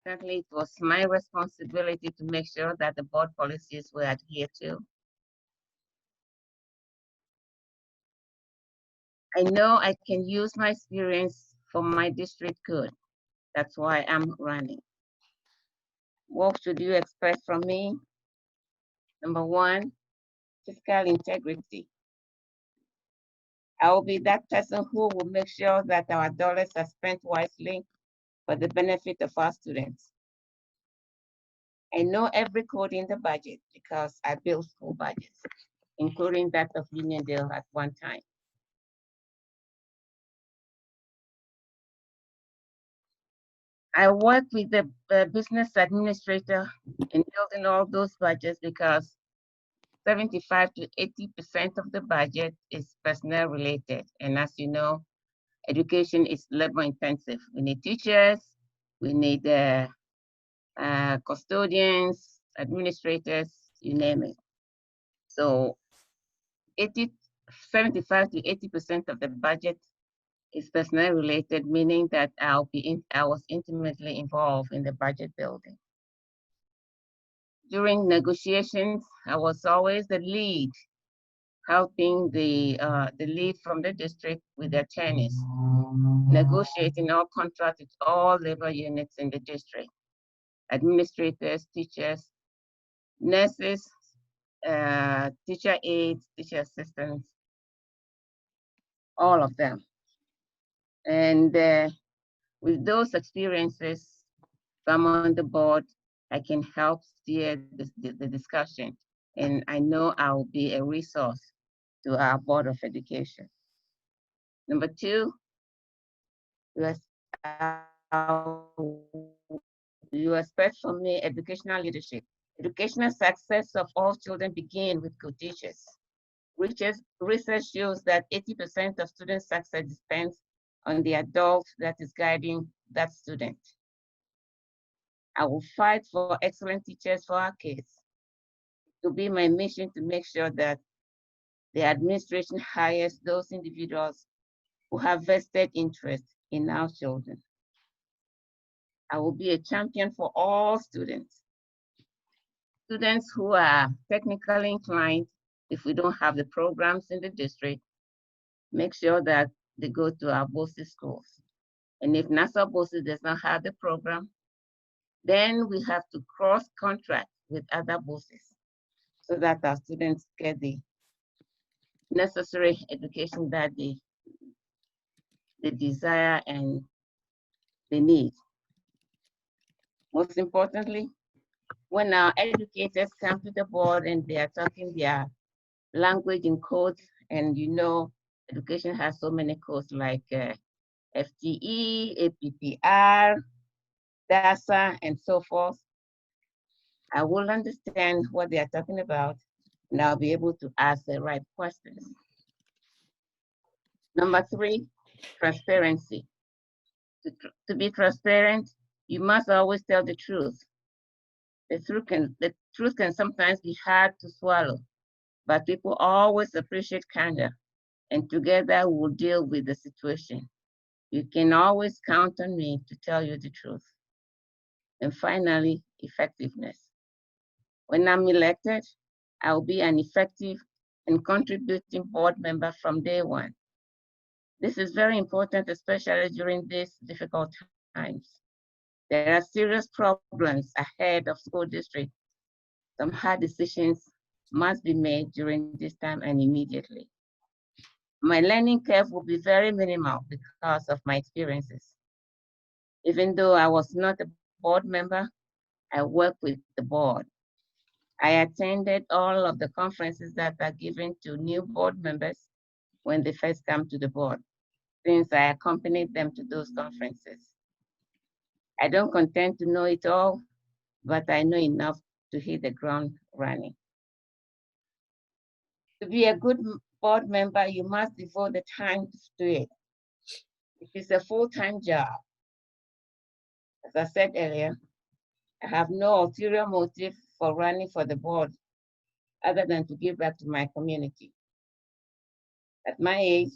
Certainly, it was my responsibility to make sure that the board policies were adhered to. I know I can use my experience for my district good. That's why I'm running. What should you expect from me? Number one, fiscal integrity. I will be that person who will make sure that our dollars are spent wisely for the benefit of our students. I know every code in the budget because I built school budgets, including that of Uniondale at one time. I work with the business administrator in building all those budgets because 75 to 80% of the budget is personnel related. And as you know, education is labor intensive. We need teachers, we need custodians, administrators, you name it. So 75 to 80% of the budget is personnel related, meaning that I was intimately involved in the budget building. During negotiations, I was always the lead, helping the lead from the district with the attorneys, negotiating all contracts with all labor units in the district, administrators, teachers, nurses, teacher aides, teacher assistants, all of them. And with those experiences, if I'm on the board, I can help steer the discussion. And I know I will be a resource to our Board of Education. Number two, you expect from me educational leadership. Educational success of all children begin with good teachers. Research shows that 80% of student success depends on the adult that is guiding that student. I will fight for excellent teachers for our kids. It will be my mission to make sure that the administration hires those individuals who have vested interest in our children. I will be a champion for all students. Students who are technically inclined, if we don't have the programs in the district, make sure that they go to our BOSI schools. And if Nassau BOSI does not have the program, then we have to cross-contract with other BOSIs so that our students get the necessary education that they desire and they need. Most importantly, when our educators come to the board and they are talking their language in codes, and you know, education has so many codes like FTE, APPR, DASA, and so forth, I will understand what they are talking about, and I'll be able to ask the right questions. Number three, transparency. To be transparent, you must always tell the truth. The truth can sometimes be hard to swallow, but people always appreciate candor, and together we'll deal with the situation. You can always count on me to tell you the truth. And finally, effectiveness. When I'm elected, I'll be an effective and contributing board member from day one. This is very important, especially during these difficult times. There are serious problems ahead of school districts. Some hard decisions must be made during this time and immediately. My learning curve will be very minimal because of my experiences. Even though I was not a board member, I worked with the board. I attended all of the conferences that are given to new board members when they first come to the board, since I accompanied them to those conferences. I don't pretend to know it all, but I know enough to hit the ground running. To be a good board member, you must devote the time to it. It is a full-time job. As I said earlier, I have no ulterior motive for running for the board other than to give back to my community. At my age,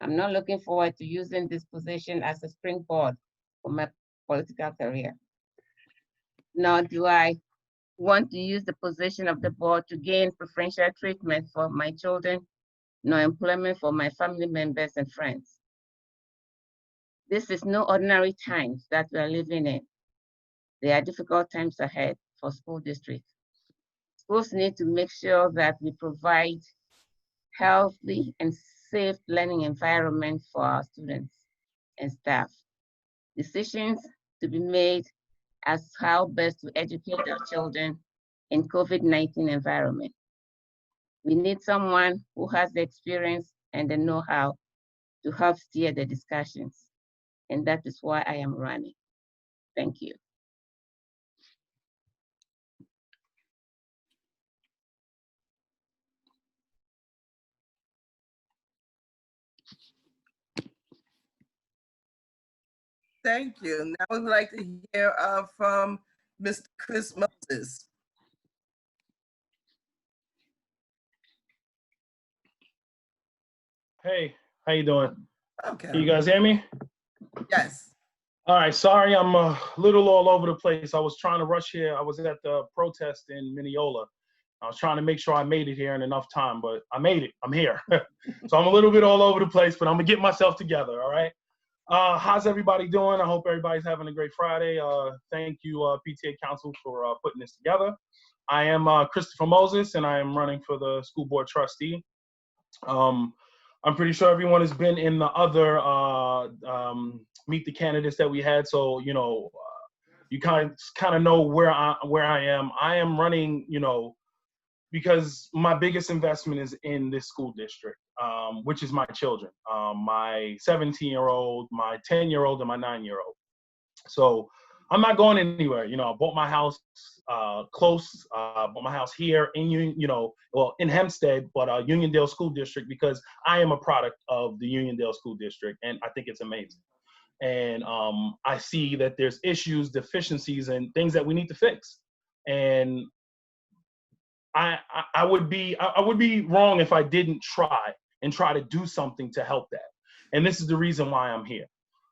I'm not looking forward to using this position as a springboard for my political career. nor do I want to use the position of the board to gain preferential treatment for my children, nor employment for my family members and friends. This is no ordinary times that we are living in. There are difficult times ahead for school districts. Schools need to make sure that we provide healthy and safe learning environment for our students and staff. Decisions to be made as how best to educate our children in COVID-19 environment. We need someone who has the experience and the know-how to help steer the discussions. And that is why I am running. Thank you. Thank you. Now we would like to hear from Mr. Chris Moses. Hey, how you doing? Okay. Can you guys hear me? Yes. All right, sorry, I'm a little all over the place. I was trying to rush here. I was at the protest in Mineola. I was trying to make sure I made it here in enough time, but I made it. I'm here. So I'm a little bit all over the place, but I'm gonna get myself together, all right? How's everybody doing? I hope everybody's having a great Friday. Thank you, PTA Council, for putting this together. I am Christopher Moses, and I am running for the school board trustee. I'm pretty sure everyone has been in the other meet the candidates that we had, so you know, you kind of know where I am. I am running, you know, because my biggest investment is in this school district, which is my children, my 17-year-old, my 10-year-old, and my 9-year-old. So I'm not going anywhere. You know, I bought my house close, bought my house here in in Hempstead, but Uniondale School District, because I am a product of the Uniondale School District, and I think it's amazing. And I see that there's issues, deficiencies, and things that we need to fix. And I would be wrong if I didn't try to do something to help that. And this is the reason why I'm here.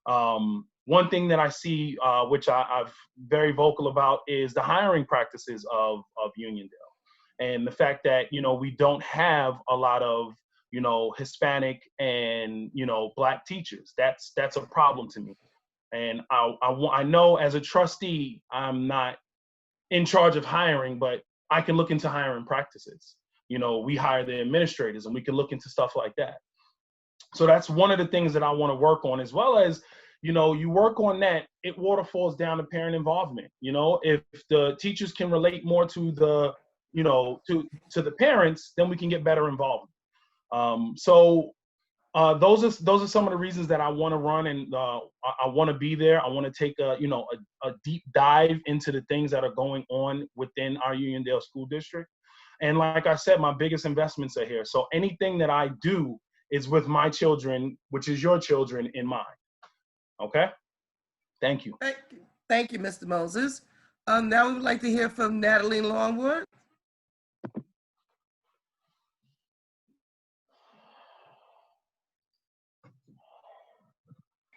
One thing that I see, which I've very vocal about, is the hiring practices of Uniondale, and the fact that, you know, we don't have a lot of, you know, Hispanic and, you know, Black teachers. That's a problem to me. And I know as a trustee, I'm not in charge of hiring, but I can look into hiring practices. You know, we hire the administrators, and we can look into stuff like that. So that's one of the things that I want to work on, as well as, you know, you work on that, it waterfalls down to parent involvement. You know, if the teachers can relate more to the, you know, to the parents, then we can get better involvement. Those are some of the reasons that I want to run, and I want to be there. I want to take a deep dive into the things that are going on within our Uniondale School District. And like I said, my biggest investments are here. So anything that I do is with my children, which is your children, in mind. Okay? Thank you. Thank you, Mr. Moses. Now we would like to hear from Natalie Longworth.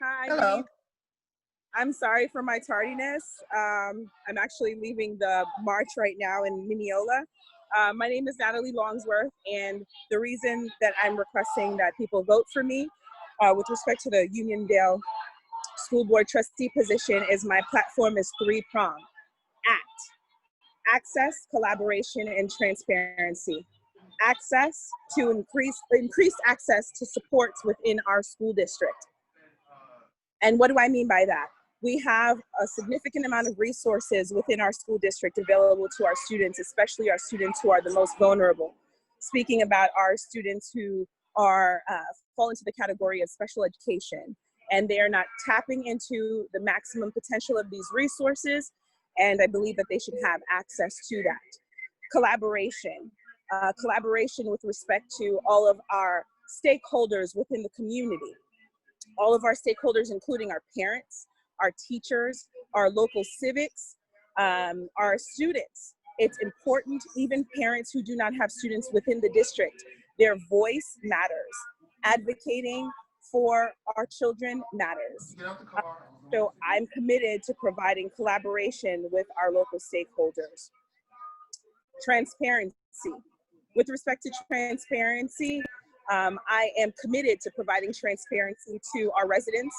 Hi. Hello. I'm sorry for my tardiness. I'm actually leaving the march right now in Mineola. My name is Natalie Longsworth, and the reason that I'm requesting that people vote for me with respect to the Uniondale School Board trustee position is my platform is three-pronged. ACT, access, collaboration, and transparency. Access to increase access to supports within our school district. And what do I mean by that? We have a significant amount of resources within our school district available to our students, especially our students who are the most vulnerable. Speaking about our students who are fall into the category of special education, and they are not tapping into the maximum potential of these resources, and I believe that they should have access to that. Collaboration. Collaboration with respect to all of our stakeholders within the community. All of our stakeholders, including our parents, our teachers, our local civics, our students. It's important, even parents who do not have students within the district, their voice matters. Advocating for our children matters. So I'm committed to providing collaboration with our local stakeholders. Transparency. With respect to transparency, I am committed to providing transparency to our residents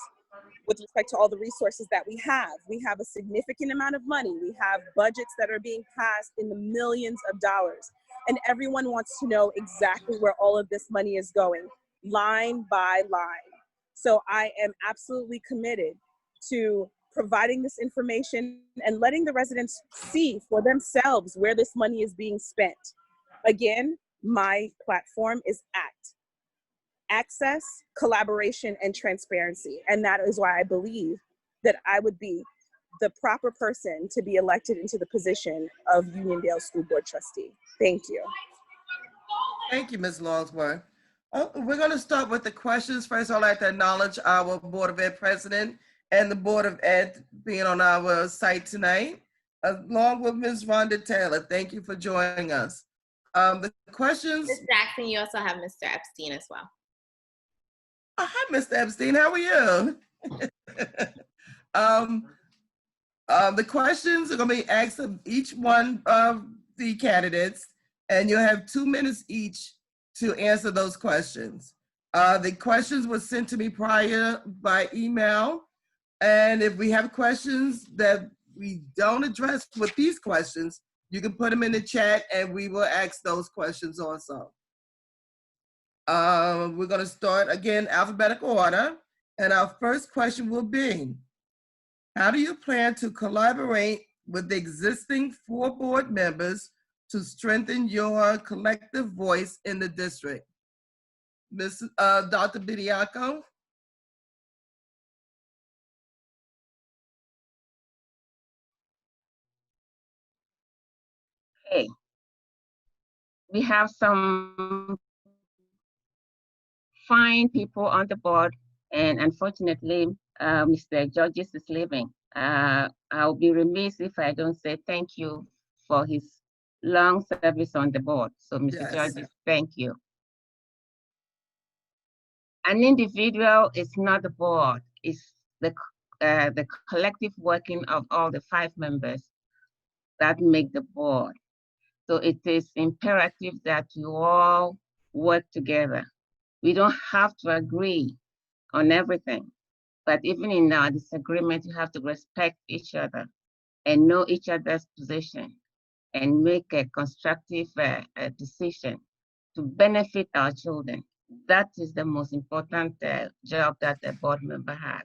with respect to all the resources that we have. We have a significant amount of money. We have budgets that are being passed in the millions of dollars. And everyone wants to know exactly where all of this money is going, line by line. So I am absolutely committed to providing this information and letting the residents see for themselves where this money is being spent. Again, my platform is ACT. Access, collaboration, and transparency. And that is why I believe that I would be the proper person to be elected into the position of Uniondale School Board Trustee. Thank you. Thank you, Ms. Longsworth. We're going to start with the questions. First, I'd like to acknowledge our Board of Ed President and the Board of Ed being on our site tonight, along with Ms. Rhonda Taylor. Thank you for joining us. The questions. Ms. Jackson, you also have Mr. Epstein as well. Oh, hi, Mr. Epstein. How are you? The questions are going to be asked of each one of the candidates, and you'll have 2 minutes each to answer those questions. The questions were sent to me prior by email, and if we have questions that we don't address with these questions, you can put them in the chat and we will ask those questions also. We're going to start again alphabetical order, and our first question will be, how do you plan to collaborate with the existing 4 board members to strengthen your collective voice in the district? Dr. Bediako? Okay. We have some fine people on the board, and unfortunately, Mr. Georges is leaving. I'll be remiss if I don't say thank you for his long service on the board. So, Mr. Yes. Georges, thank you. An individual is not the board, it's the collective working of all the 5 members that make the board. So it is imperative that you all work together. We don't have to agree on everything, but even in our disagreement, you have to respect each other and know each other's position and make a constructive decision to benefit our children. That is the most important job that a board member has.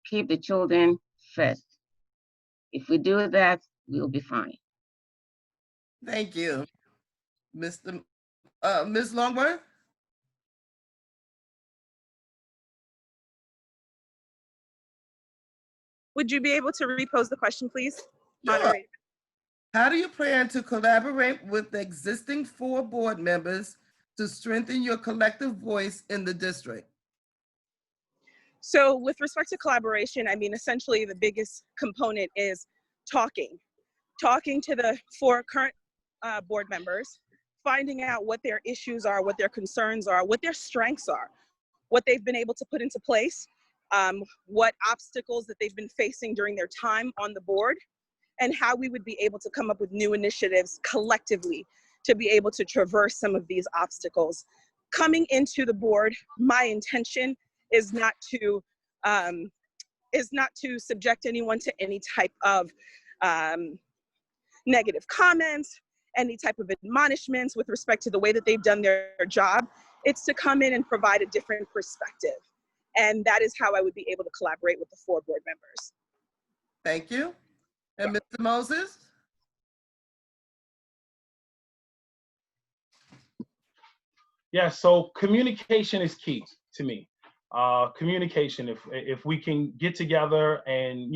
Keep the children first. If we do that, we'll be fine. Thank you. Ms. Longworth? Would you be able to repose the question, please? Sure. Moderator. How do you plan to collaborate with the existing 4 board members to strengthen your collective voice in the district? So with respect to collaboration, I mean, essentially the biggest component is talking to the 4 current board members, finding out what their issues are, what their concerns are, what their strengths are, what they've been able to put into place, what obstacles that they've been facing during their time on the board, and how we would be able to come up with new initiatives collectively to be able to traverse some of these obstacles. Coming into the board, my intention is not to subject anyone to any type of negative comments, any type of admonishments with respect to the way that they've done their job. It's to come in and provide a different perspective. And that is how I would be able to collaborate with the 4 board members. Thank you. And Mr. Moses? Yeah, so communication is key to me. Communication, if we can get together and,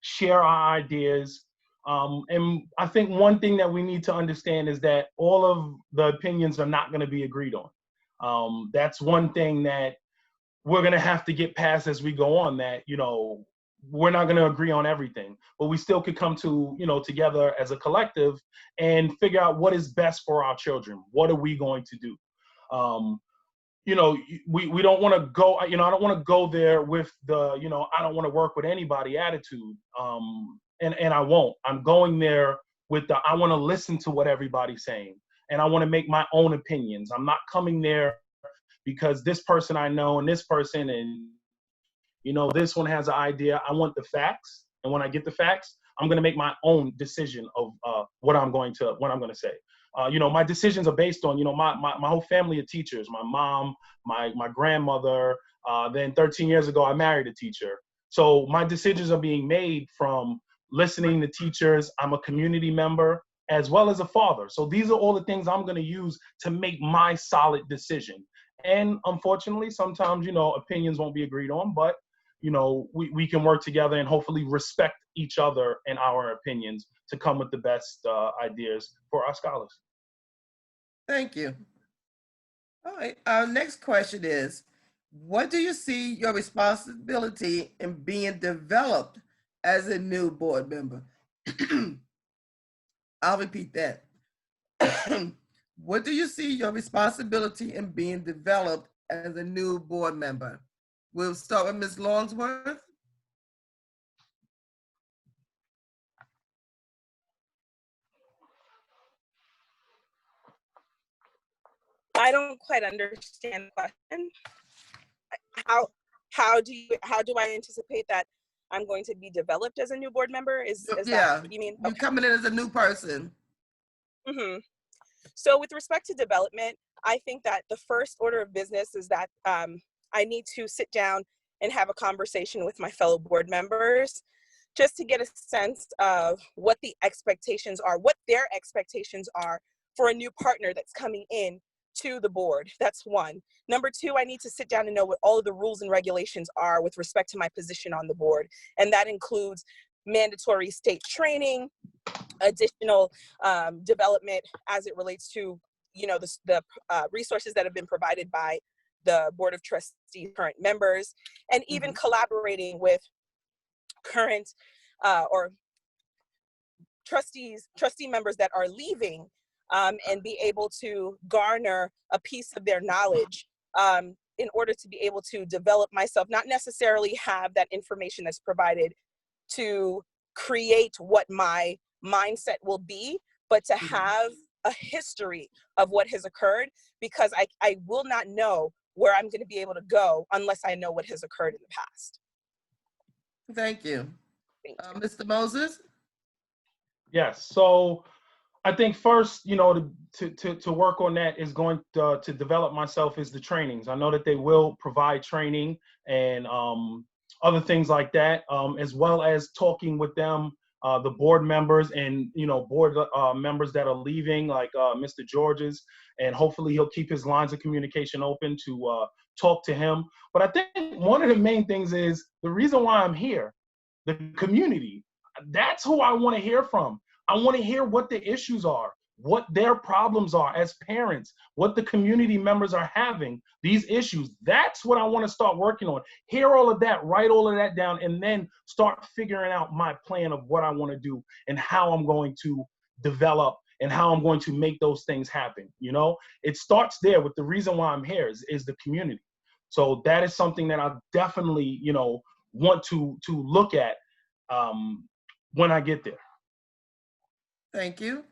share our ideas. And I think one thing that we need to understand is that all of the opinions are not going to be agreed on. That's one thing that we're going to have to get past as we go on, that, we're not going to agree on everything, but we still could come to, together as a collective and figure out what is best for our children. What are we going to do? we don't want to go, I don't want to go there with the, I don't want to work with anybody attitude. And I won't. I'm going there with the, I want to listen to what everybody's saying. And I want to make my own opinions. I'm not coming there because this person I know and this person and, this one has an idea. I want the facts. And when I get the facts, I'm going to make my own decision of what I'm going to say. My decisions are based on, my whole family of teachers, my mom, my grandmother, then 13 years ago, I married a teacher. So my decisions are being made from listening to teachers. I'm a community member as well as a father. So these are all the things I'm going to use to make my solid decision. And unfortunately, sometimes, opinions won't be agreed on, but, we can work together and hopefully respect each other and our opinions to come with the best ideas for our scholars. Thank you. All right, our next question is, what do you see your responsibility in being developed as a new board member? I'll repeat that. What do you see your responsibility in being developed as a new board member? We'll start with Ms. Longsworth. I don't quite understand the question. How do I anticipate that I'm going to be developed as a new board member? Is that what you mean? You're coming in as a new person. Mm-hmm. So with respect to development, I think that the first order of business is that I need to sit down and have a conversation with my fellow board members just to get a sense of what the expectations are, what their expectations are for a new partner that's coming in to the board. That's one. Number two, I need to sit down and know what all of the rules and regulations are with respect to my position on the board. And that includes mandatory state training, additional development as it relates to, the resources that have been provided by the Board of Trustees current members, and even collaborating with current or trustee members that are leaving, and be able to garner a piece of their knowledge in order to be able to develop myself, not necessarily have that information that's provided to create what my mindset will be, but to have a history of what has occurred, because I will not know where I'm going to be able to go unless I know what has occurred in the past. Thank you. Thank you. Mr. Moses? Yes. So I think first, to work on that is going to develop myself is the trainings. I know that they will provide training and other things like that, as well as talking with them, the board members and, board members that are leaving, like Mr. George's, and hopefully he'll keep his lines of communication open to talk to him. But I think one of the main things is the reason why I'm here, the community. That's who I want to hear from. I want to hear what the issues are, what their problems are as parents, what the community members are having, these issues. That's what I want to start working on. Hear all of that, write all of that down, and then start figuring out my plan of what I want to do and how I'm going to develop and how I'm going to make those things happen. It starts there with the reason why I'm here is the community. So that is something that I definitely, want to look at when I get there. Thank you.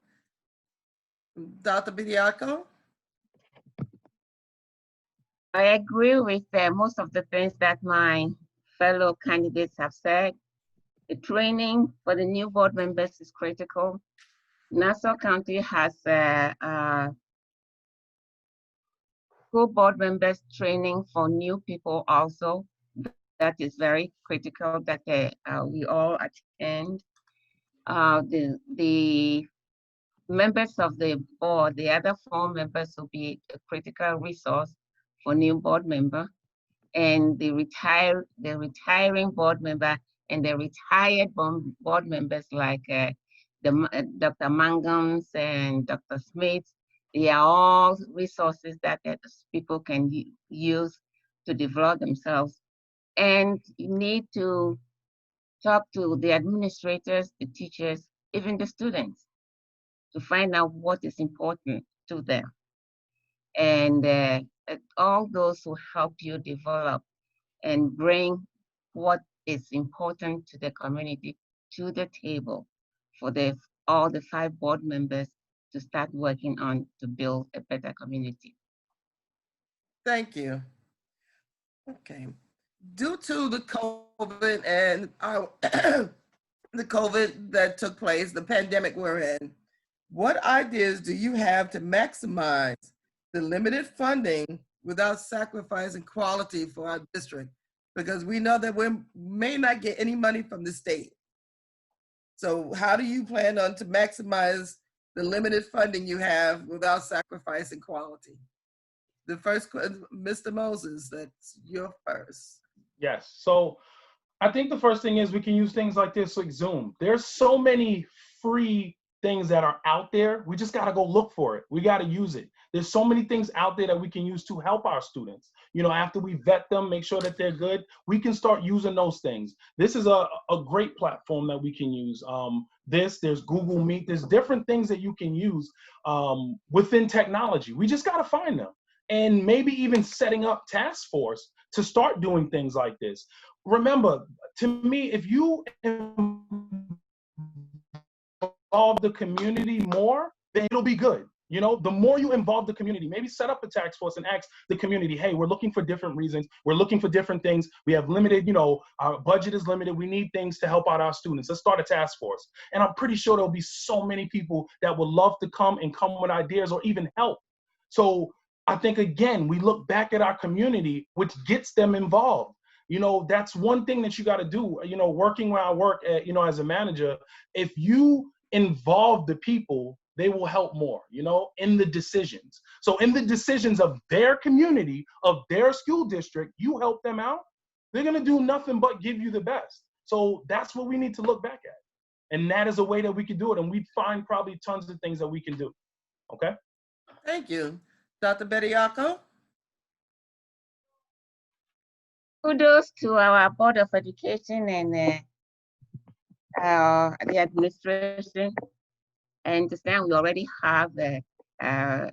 Dr. Bediako? I agree with most of the things that my fellow candidates have said. The training for the new board members is critical. Nassau County has school board members training for new people also. That is very critical that we all attend. The members of the board, the other 4 members will be a critical resource for new board member, and the retiring board member and the retired board members like Dr. Mangums and Dr. Smith. They are all resources that people can use to develop themselves. And you need to talk to the administrators, the teachers, even the students, to find out what is important to them. And all those will help you develop and bring what is important to the community to the table for all the 5 board members to start working on to build a better community. Thank you. Okay. Due to the COVID and the COVID that took place, the pandemic we're in, what ideas do you have to maximize the limited funding without sacrificing quality for our district? Because we know that we may not get any money from the state. So how do you plan on to maximize the limited funding you have without sacrificing quality? The first, Mr. Moses, that's your first. Yes. So I think the first thing is we can use things like this, like Zoom. There's so many free things that are out there. We just got to go look for it. We got to use it. There's so many things out there that we can use to help our students. You know, after we vet them, make sure that they're good, we can start using those things. This is a great platform that we can use. There's Google Meet. There's different things that you can use within technology. We just got to find them. And maybe even setting up task force to start doing things like this. Remember, to me, if you involve the community more, then it'll be good. You know, the more you involve the community, maybe set up a task force and ask the community, hey, we're looking for different reasons. We're looking for different things. We have limited, you know, our budget is limited. We need things to help out our students. Let's start a task force. And I'm pretty sure there'll be so many people that would love to come with ideas or even help. So I think, again, we look back at our community, which gets them involved. You know, that's one thing that you got to do. You know, working where I work, you know, as a manager, if you involve the people, they will help more, you know, in the decisions. So in the decisions of their community, of their school district, you help them out, they're going to do nothing but give you the best. So that's what we need to look back at. And that is a way that we can do it. And we find probably tons of things that we can do. Okay. Thank you. Dr. Bediako? Kudos to our Board of Education and the administration. I understand we already have a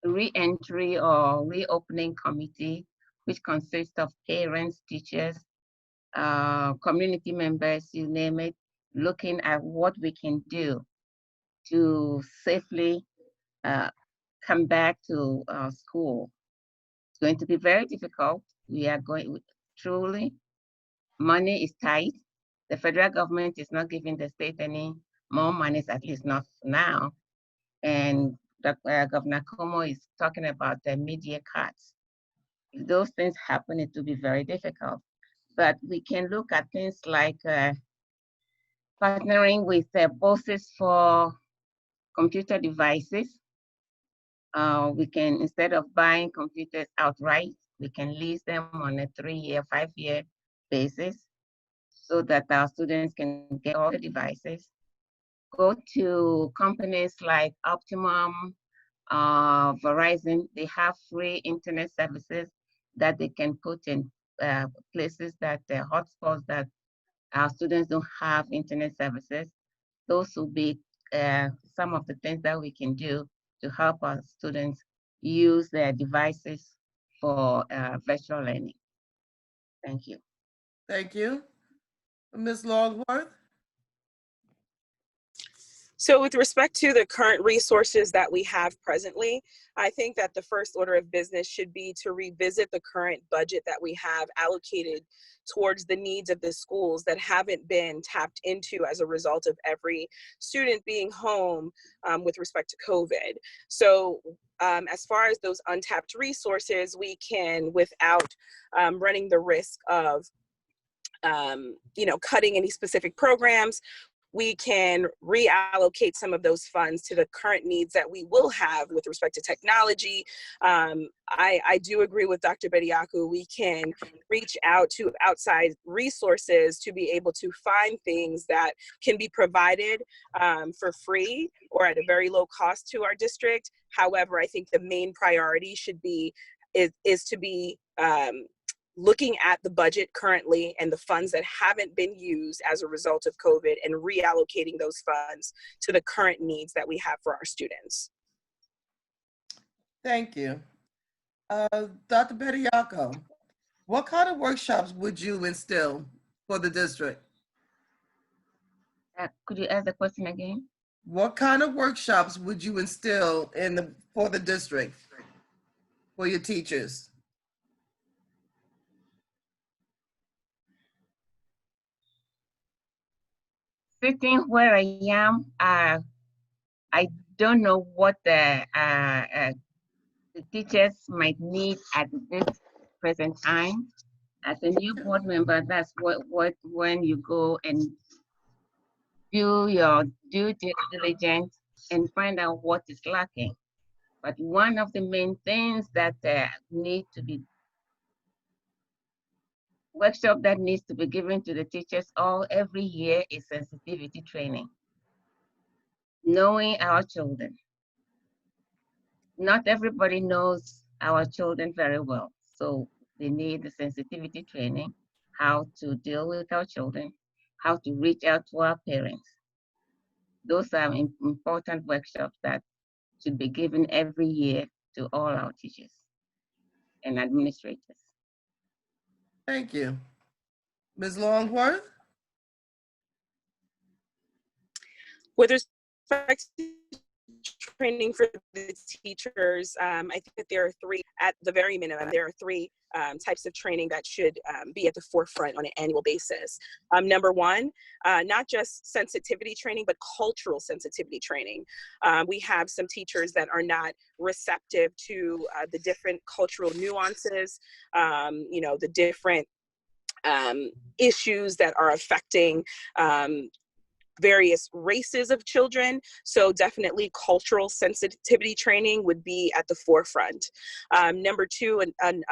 re-entry or reopening committee, which consists of parents, teachers, community members, you name it, looking at what we can do to safely come back to school. It's going to be very difficult. We are going, truly, money is tight. The federal government is not giving the state any more money, at least not now. And Governor Cuomo is talking about the mid-year cuts. If those things happen, it will be very difficult. But we can look at things like partnering with bosses for computer devices. We can, instead of buying computers outright, we can lease them on a 3-year, 5-year basis so that our students can get all the devices. Go to companies like Optimum, Verizon. They have free internet services that they can put in places that hotspots that our students don't have internet services. Those will be some of the things that we can do to help our students use their devices for virtual learning. Thank you. Thank you. Ms. Longworth? So with respect to the current resources that we have presently, I think that the first order of business should be to revisit the current budget that we have allocated towards the needs of the schools that haven't been tapped into as a result of every student being home with respect to COVID. So as far as those untapped resources, we can, without running the risk of cutting any specific programs, we can reallocate some of those funds to the current needs that we will have with respect to technology. I do agree with Dr. Bediako. We can reach out to outside resources to be able to find things that can be provided for free or at a very low cost to our district. However, I think the main priority should be is to be looking at the budget currently and the funds that haven't been used as a result of COVID and reallocating those funds to the current needs that we have for our students. Thank you. Dr. Bediako, what kind of workshops would you instill for the district? Could you ask the question again? What kind of workshops would you instill for the district, for your teachers? Sitting where I am, I don't know what the teachers might need at this present time. As a new board member, that's when you go and do your due diligence and find out what is lacking. But one of the main things that need to be workshop that needs to be given to the teachers every year is sensitivity training. Knowing our children. Not everybody knows our children very well. So they need the sensitivity training, how to deal with our children, how to reach out to our parents. Those are important workshops that should be given every year to all our teachers and administrators. Thank you. Ms. Longworth? With respect to training for the teachers, I think that there are three, at the very minimum, there are three types of training that should be at the forefront on an annual basis. Number one, not just sensitivity training, but cultural sensitivity training. We have some teachers that are not receptive to the different cultural nuances, the different issues that are affecting various races of children. So definitely cultural sensitivity training would be at the forefront. Number two,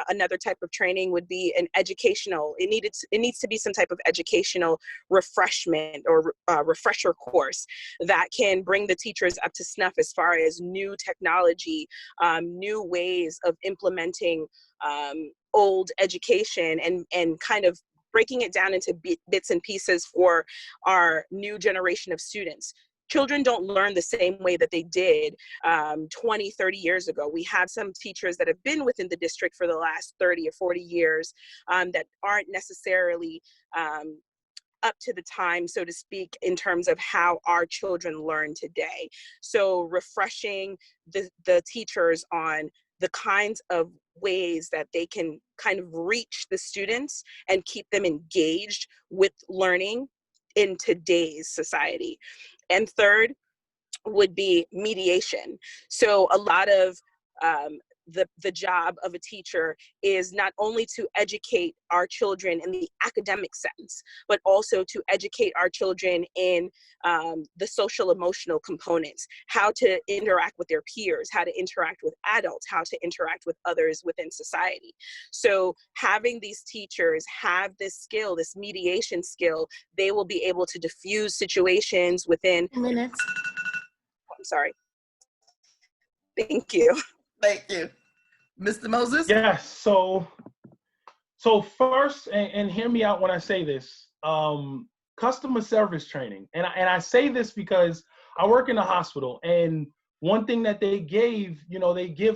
another type of training would be an educational, it needs to be some type of educational refreshment or refresher course that can bring the teachers up to snuff as far as new technology, new ways of implementing old education and kind of breaking it down into bits and pieces for our new generation of students. Children don't learn the same way that they did 20, 30 years ago. We have some teachers that have been within the district for the last 30 or 40 years that aren't necessarily up to the time, so to speak, in terms of how our children learn today. So refreshing the teachers on the kinds of ways that they can kind of reach the students and keep them engaged with learning in today's society. And third would be mediation. So a lot of the job of a teacher is not only to educate our children in the academic sense, but also to educate our children in the social emotional components, how to interact with their peers, how to interact with adults, how to interact with others within society. So having these teachers have this skill, this mediation skill, they will be able to diffuse situations within Minutes. I'm sorry. Thank you. Thank you. Mr. Moses? Yes. So first, and hear me out when I say this, customer service training. And I say this because I work in a hospital, and one thing that they give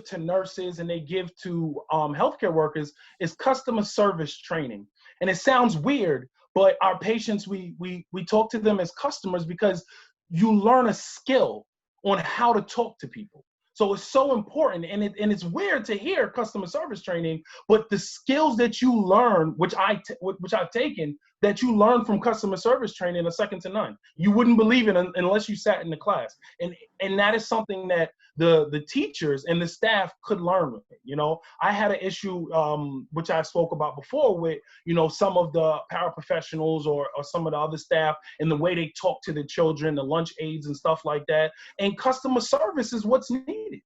to nurses and they give to healthcare workers is customer service training. And it sounds weird, but our patients, we talk to them as customers because you learn a skill on how to talk to people. So it's so important, and it's weird to hear customer service training, but the skills that you learn, which I've taken, that you learn from customer service training are second to none. You wouldn't believe it unless you sat in the class, and that is something that the teachers and the staff could learn with it. I had an issue which I spoke about before with some of the paraprofessionals or some of the other staff and the way they talk to the children, the lunch aides and stuff like that. And customer service is what's needed.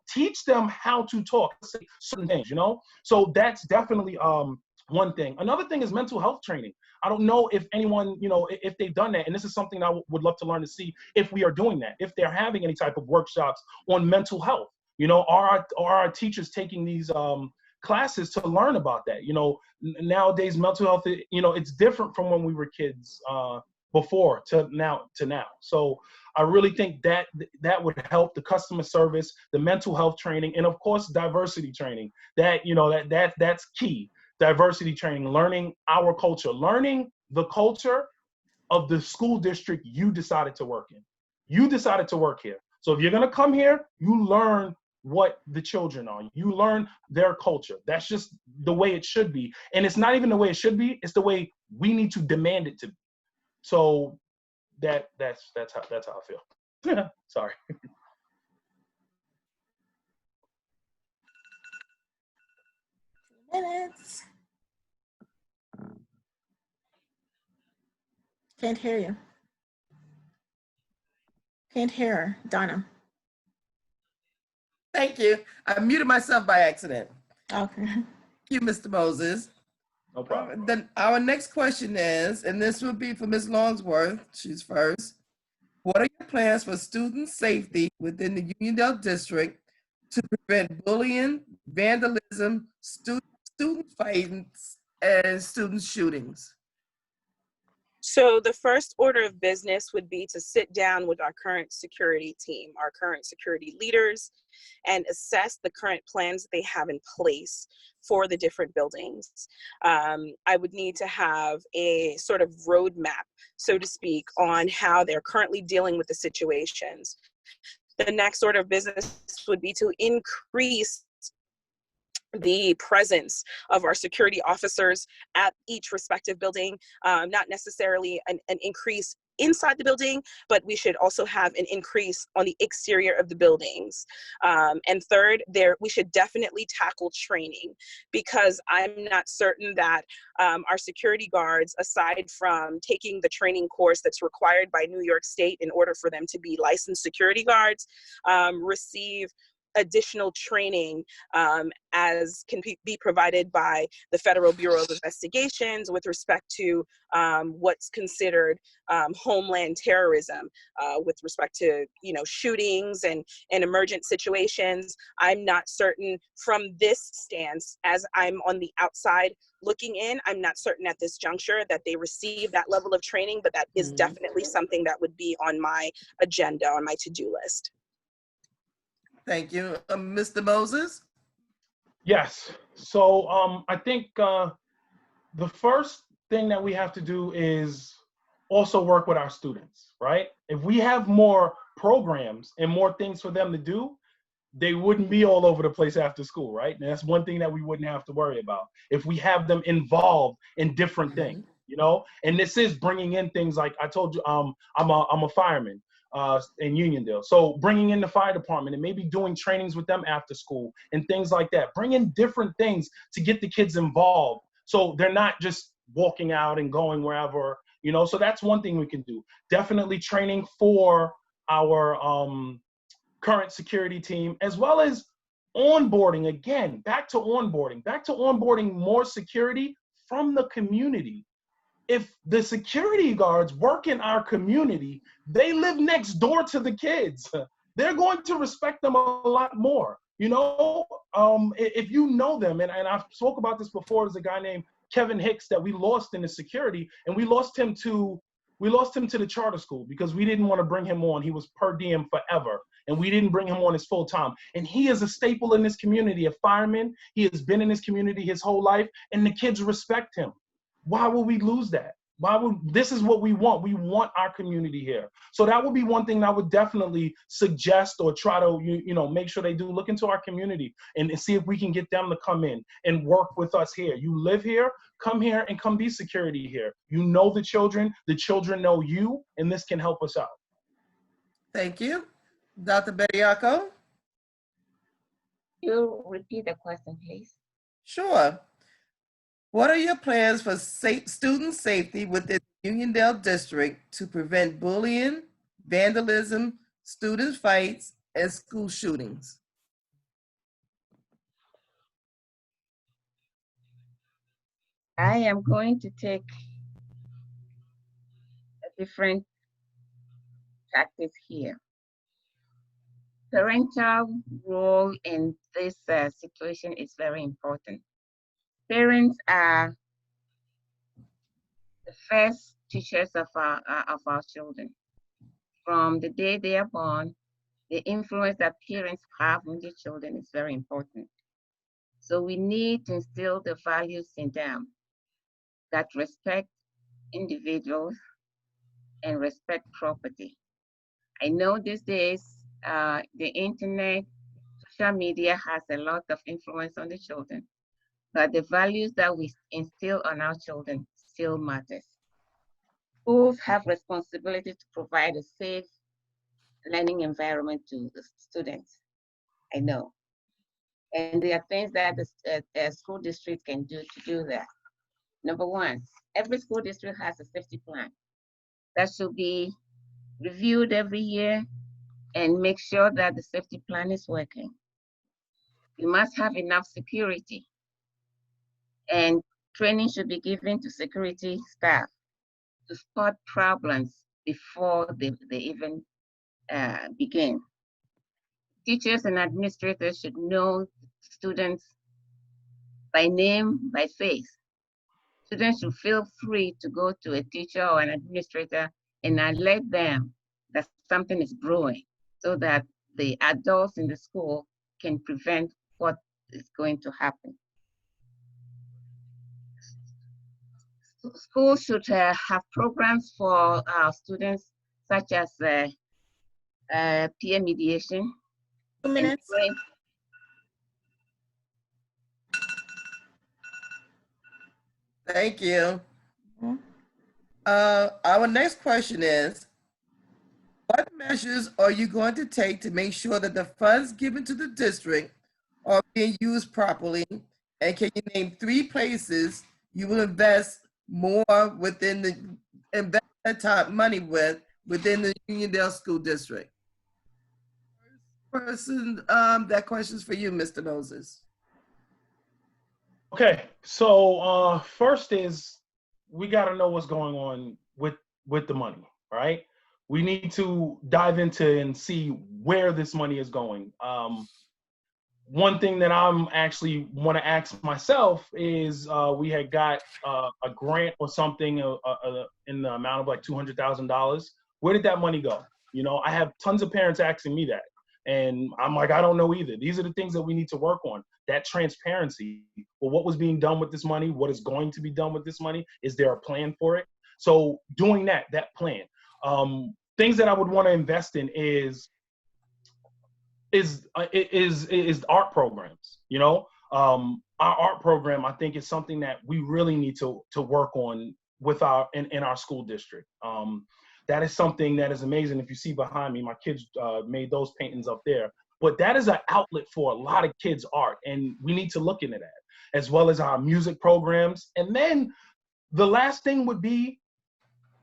Teach them how to talk, say certain things, So that's definitely one thing. Another thing is mental health training. I don't know if anyone, if they've done that, and this is something I would love to learn to see if we are doing that, if they're having any type of workshops on mental health. Are our teachers taking these classes to learn about that? Nowadays mental health, it's different from when we were kids. before to now. So I really think that that would help the customer service, the mental health training, and of course diversity training. That's key. Diversity training, learning our culture, learning the culture of the school district you decided to work in. You decided to work here. So if you're gonna come here, you learn what the children are. You learn their culture. That's just the way it should be. And it's not even the way it should be, it's the way we need to demand it to be. So that's how I feel. Sorry. Minutes. Can't hear you. Can't hear her, Donna. Thank you. I muted myself by accident. Okay. Thank you, Mr. Moses. No problem. Then our next question is, and this will be for Ms. Longsworth, she's first. What are your plans for student safety within the Uniondale district to prevent bullying, vandalism, student fights, and student shootings? So the first order of business would be to sit down with our current security team, our current security leaders, and assess the current plans that they have in place for the different buildings. I would need to have a sort of roadmap, so to speak, on how they're currently dealing with the situations. The next order of business would be to increase the presence of our security officers at each respective building, not necessarily an increase inside the building, but we should also have an increase on the exterior of the buildings. And third, we should definitely tackle training, because I'm not certain that our security guards, aside from taking the training course that's required by New York State in order for them to be licensed security guards, receive additional training as can be provided by the Federal Bureau of Investigations with respect to what's considered homeland terrorism, with respect to shootings and emergent situations. I'm not certain from this stance, as I'm on the outside looking in, I'm not certain at this juncture that they receive that level of training, but that is definitely something that would be on my agenda, on my to-do list. Thank you. Mr. Moses? Yes. So I think the first thing that we have to do is also work with our students, right? If we have more programs and more things for them to do, they wouldn't be all over the place after school, right? And that's one thing that we wouldn't have to worry about if we have them involved in different things, And this is bringing in things like I told you, I'm a fireman in Uniondale. So bringing in the fire department and maybe doing trainings with them after school and things like that. Bring in different things to get the kids involved, so they're not just walking out and going wherever, So that's one thing we can do. Definitely training for our current security team, as well as onboarding, again, back to onboarding more security from the community. If the security guards work in our community, they live next door to the kids. They're going to respect them a lot more. If you know them, and I've spoke about this before, there's a guy named Kevin Hicks that we lost in the security, and we lost him to the charter school because we didn't want to bring him on. He was per diem forever, and we didn't bring him on as full time. And he is a staple in this community, a fireman. He has been in this community his whole life, and the kids respect him. Why would we lose that? This is what we want. We want our community here. So that would be one thing that I would definitely suggest or try to, make sure they do. Look into our community and see if we can get them to come in and work with us here. You live here, come here and come be security here. You know the children know you, and this can help us out. Thank you. Dr. Bediako? You repeat the question, please. Sure. What are your plans for student safety within the Uniondale district to prevent bullying, vandalism, student fights, and school shootings? I am going to take a different tactic here. Parental role in this situation is very important. Parents are the first teachers of our children. From the day they are born, the influence that parents have on their children is very important. So we need to instill the values in them that respect individuals and respect property. I know these days, the internet, social media has a lot of influence on the children, but the values that we instill on our children still matters. Schools have responsibility to provide a safe learning environment to the students. I know. And there are things that the school district can do to do that. Number one, every school district has a safety plan that should be reviewed every year and make sure that the safety plan is working. You must have enough security, and training should be given to security staff to spot problems before they even begin. Teachers and administrators should know students by name, by face. Students should feel free to go to a teacher or an administrator and alert them that something is brewing so that the adults in the school can prevent what is going to happen. Schools should have programs for students such as peer mediation. 2 minutes. Thank you. Mhm. Our next question is, what measures are you going to take to make sure that the funds given to the district are being used properly? And can you name 3 places you will invest more within the, invest that time, money within the Uniondale School District? Person, that question's for you, Mr. Moses. Okay, so first is we got to know what's going on with the money, right? We need to dive into and see where this money is going. One thing that I'm actually want to ask myself is we had got a grant or something in the amount of like $200,000. Where did that money go? You know, I have tons of parents asking me that. And I'm like, I don't know either. These are the things that we need to work on. That transparency. Well, what was being done with this money? What is going to be done with this money? Is there a plan for it? So doing that plan. Things that I would want to invest in is art programs. You know, our art program, I think, is something that we really need to work on with in our school district. That is something that is amazing. If you see behind me, my kids made those paintings up there. But that is an outlet for a lot of kids' art, and we need to look into that, as well as our music programs. And then the last thing would be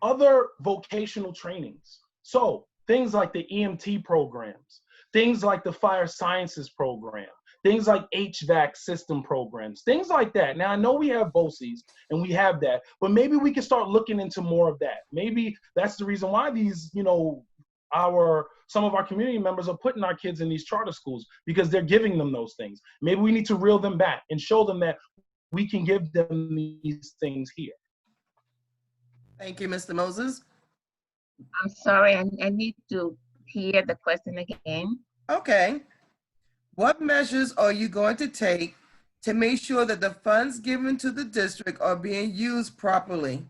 other vocational trainings. So things like the EMT programs, things like the fire sciences program, things like HVAC system programs, things like that. Now, I know we have BOCES and we have that, but maybe we can start looking into more of that. Maybe that's the reason why these, you know, some of our community members are putting our kids in these charter schools, because they're giving them those things. Maybe we need to reel them back and show them that we can give them these things here. Thank you, Mr. Moses. I'm sorry, I need to hear the question again. Okay. What measures are you going to take to make sure that the funds given to the district are being used properly?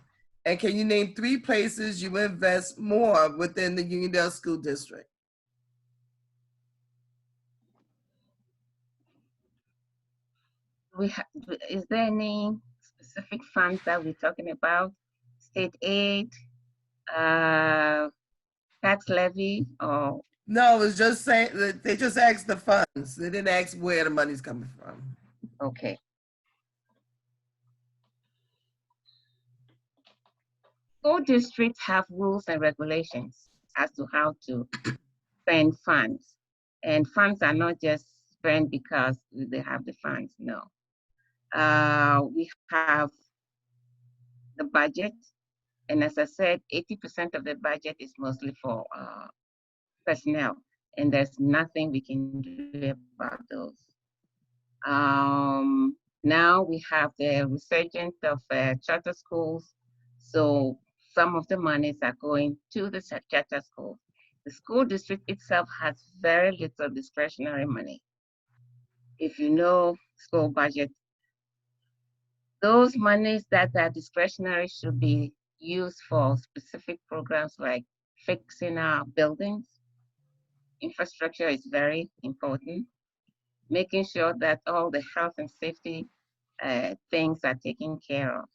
And can you name 3 places you invest more within the Uniondale School District? Is there any specific funds that we're talking about? State aid, tax levy, or? No, it's just saying that they just asked the funds. They didn't ask where the money's coming from. Okay. School districts have rules and regulations as to how to spend funds. And funds are not just spent because they have the funds, no. We have the budget. And as I said, 80% of the budget is mostly for personnel. And there's nothing we can do about those. Now we have the resurgence of charter schools. So some of the monies are going to the charter school. The school district itself has very little discretionary money. If you know school budget, those monies that are discretionary should be used for specific programs like fixing our buildings. Infrastructure is very important. Making sure that all the health and safety things are taken care of.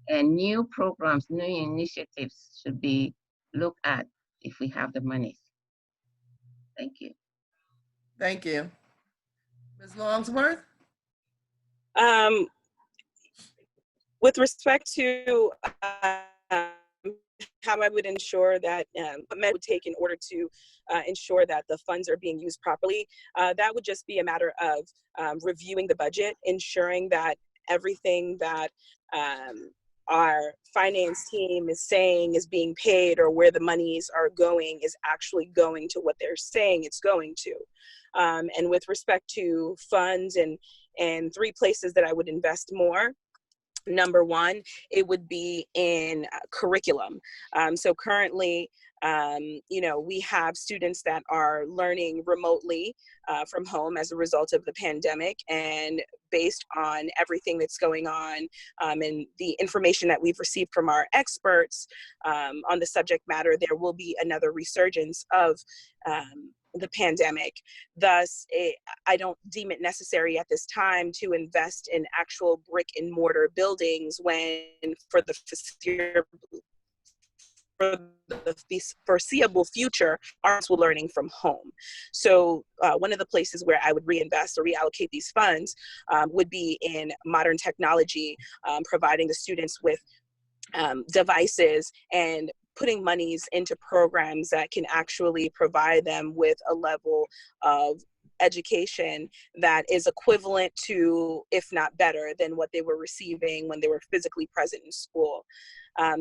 And new programs, new initiatives should be looked at if we have the monies. Thank you. Thank you. Ms. Longsworth? With respect to how I would ensure that what measures would take in order to ensure that the funds are being used properly, that would just be a matter of reviewing the budget, ensuring that everything that our finance team is saying is being paid or where the monies are going is actually going to what they're saying it's going to. And with respect to funds and 3 places that I would invest more, number one, it would be in curriculum. So currently, we have students that are learning remotely from home as a result of the pandemic, and based on everything that's going on and the information that we've received from our experts on the subject matter, there will be another resurgence of the pandemic. Thus, I don't deem it necessary at this time to invest in actual brick and mortar buildings when for the foreseeable future, artists will learning from home. So one of the places where I would reinvest or reallocate these funds would be in modern technology, providing the students with devices and putting monies into programs that can actually provide them with a level of education that is equivalent to, if not better than what they were receiving when they were physically present in school.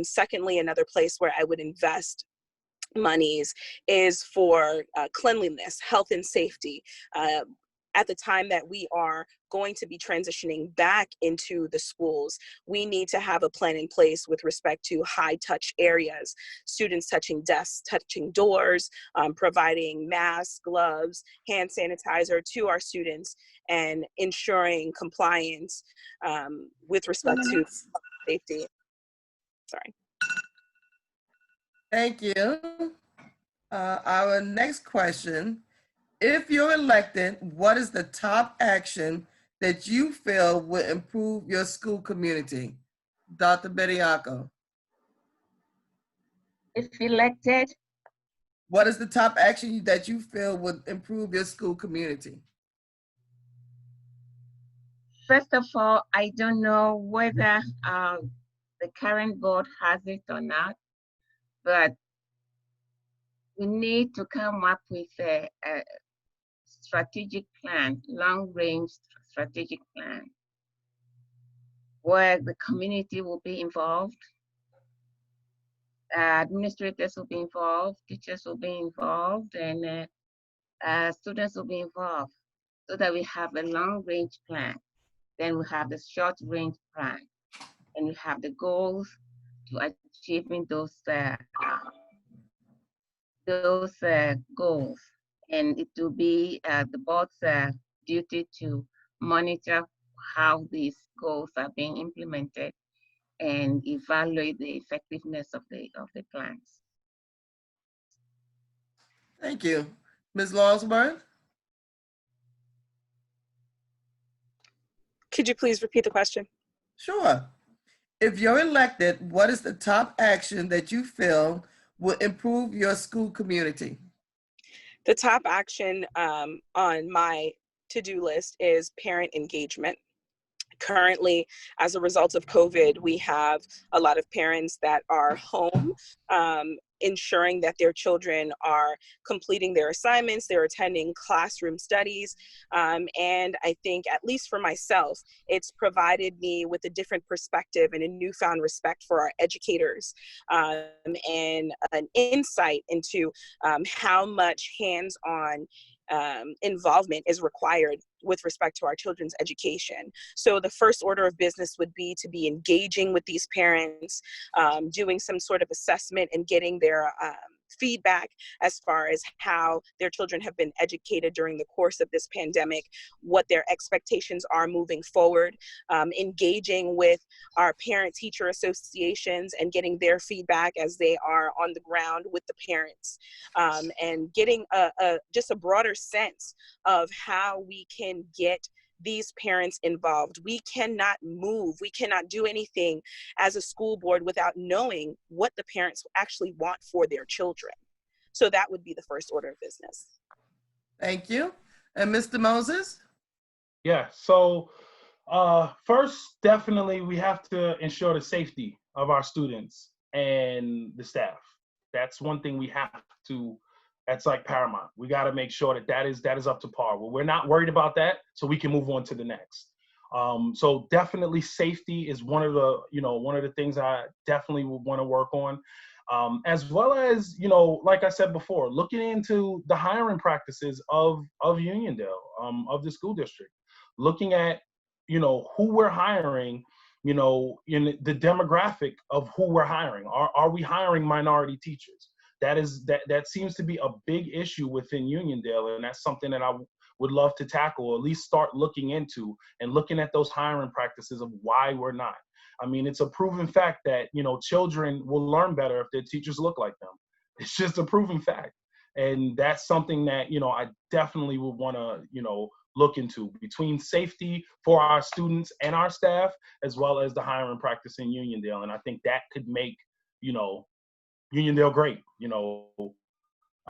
Secondly, another place where I would invest monies is for cleanliness, health and safety. At the time that we are going to be transitioning back into the schools, we need to have a plan in place with respect to high touch areas, students touching desks, touching doors, providing masks, gloves, hand sanitizer to our students, and ensuring compliance with respect to safety. Sorry. Thank you. Our next question. If you're elected, what is the top action that you feel will improve your school community? Dr. Bediako. If elected, What is the top action that you feel would improve your school community? first of all, I don't know whether the current board has it or not, but we need to come up with a strategic plan, long-range strategic plan, where the community will be involved, administrators will be involved, teachers will be involved, and students will be involved, so that we have a long-range plan. Then we have the short-range plan, and we have the goals to achieving those goals. And it will be the board's duty to monitor how these goals are being implemented and evaluate the effectiveness of the plans. Thank you. Ms. Lawsworth? Could you please repeat the question? Sure. If you're elected, what is the top action that you feel will improve your school community? The top action on my to-do list is parent engagement. Currently, as a result of COVID, we have a lot of parents that are home, ensuring that their children are completing their assignments, they're attending classroom studies. And I think, at least for myself, it's provided me with a different perspective and a newfound respect for our educators, and an insight into how much hands-on involvement is required with respect to our children's education. So the first order of business would be to be engaging with these parents, doing some sort of assessment and getting their feedback as far as how their children have been educated during the course of this pandemic, what their expectations are moving forward, engaging with our parent-teacher associations and getting their feedback as they are on the ground with the parents, and getting just a broader sense of how we can get these parents involved. We cannot move, we cannot do anything as a school board without knowing what the parents actually want for their children. So that would be the first order of business. Thank you. And Mr. Moses? Yeah, so first, definitely we have to ensure the safety of our students and the staff. That's one thing we have to, that's like paramount. We got to make sure that is up to par. Well, we're not worried about that, so we can move on to the next. So definitely safety is one of the things I definitely would want to work on. As well as, like I said before, looking into the hiring practices of Uniondale, of the school district, looking at, who we're hiring, in the demographic of who we're hiring. Are we hiring minority teachers? That seems to be a big issue within Uniondale, and that's something that I would love to tackle, or at least start looking into and looking at those hiring practices of why we're not. I mean, it's a proven fact that, children will learn better if their teachers look like them. It's just a proven fact. And that's something that, I definitely would want to, look into, between safety for our students and our staff, as well as the hiring practice in Uniondale. And I think that could make, Uniondale great,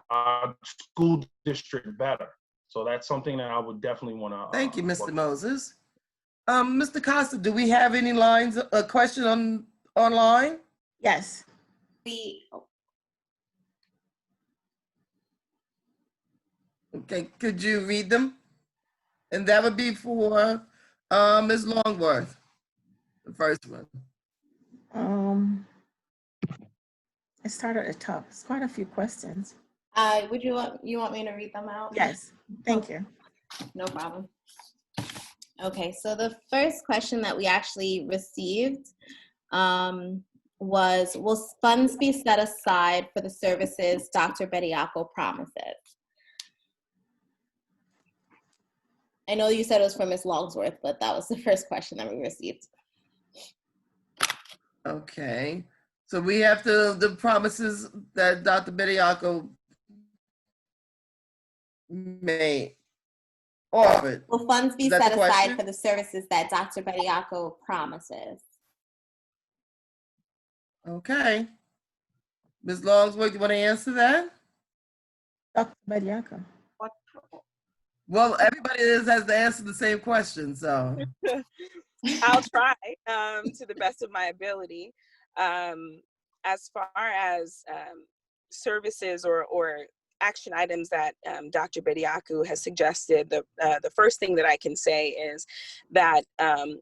our school district better. So that's something that I would definitely want to. Thank you, Mr. Moses. Mr. Costa, do we have any lines, a question online? Yes. Okay, could you read them? And that would be for Ms. Longworth, the first one. It started at the top. It's quite a few questions. Would you want me to read them out? Yes, thank you. No problem. Okay, so the first question that we actually received was, will funds be set aside for the services Dr. Bediako promises? I know you said it was from Ms. Longsworth, but that was the first question that we received. Okay, so we have the promises that Dr. Bediako made. Offered. Will funds be set aside for the services that Dr. Bediako promises? Okay. Ms. Longsworth, you want to answer that? Dr. Bediako. Well, everybody has to answer the same question, so. I'll try to the best of my ability. As far as services or action items that Dr. Bediako has suggested, the first thing that I can say is that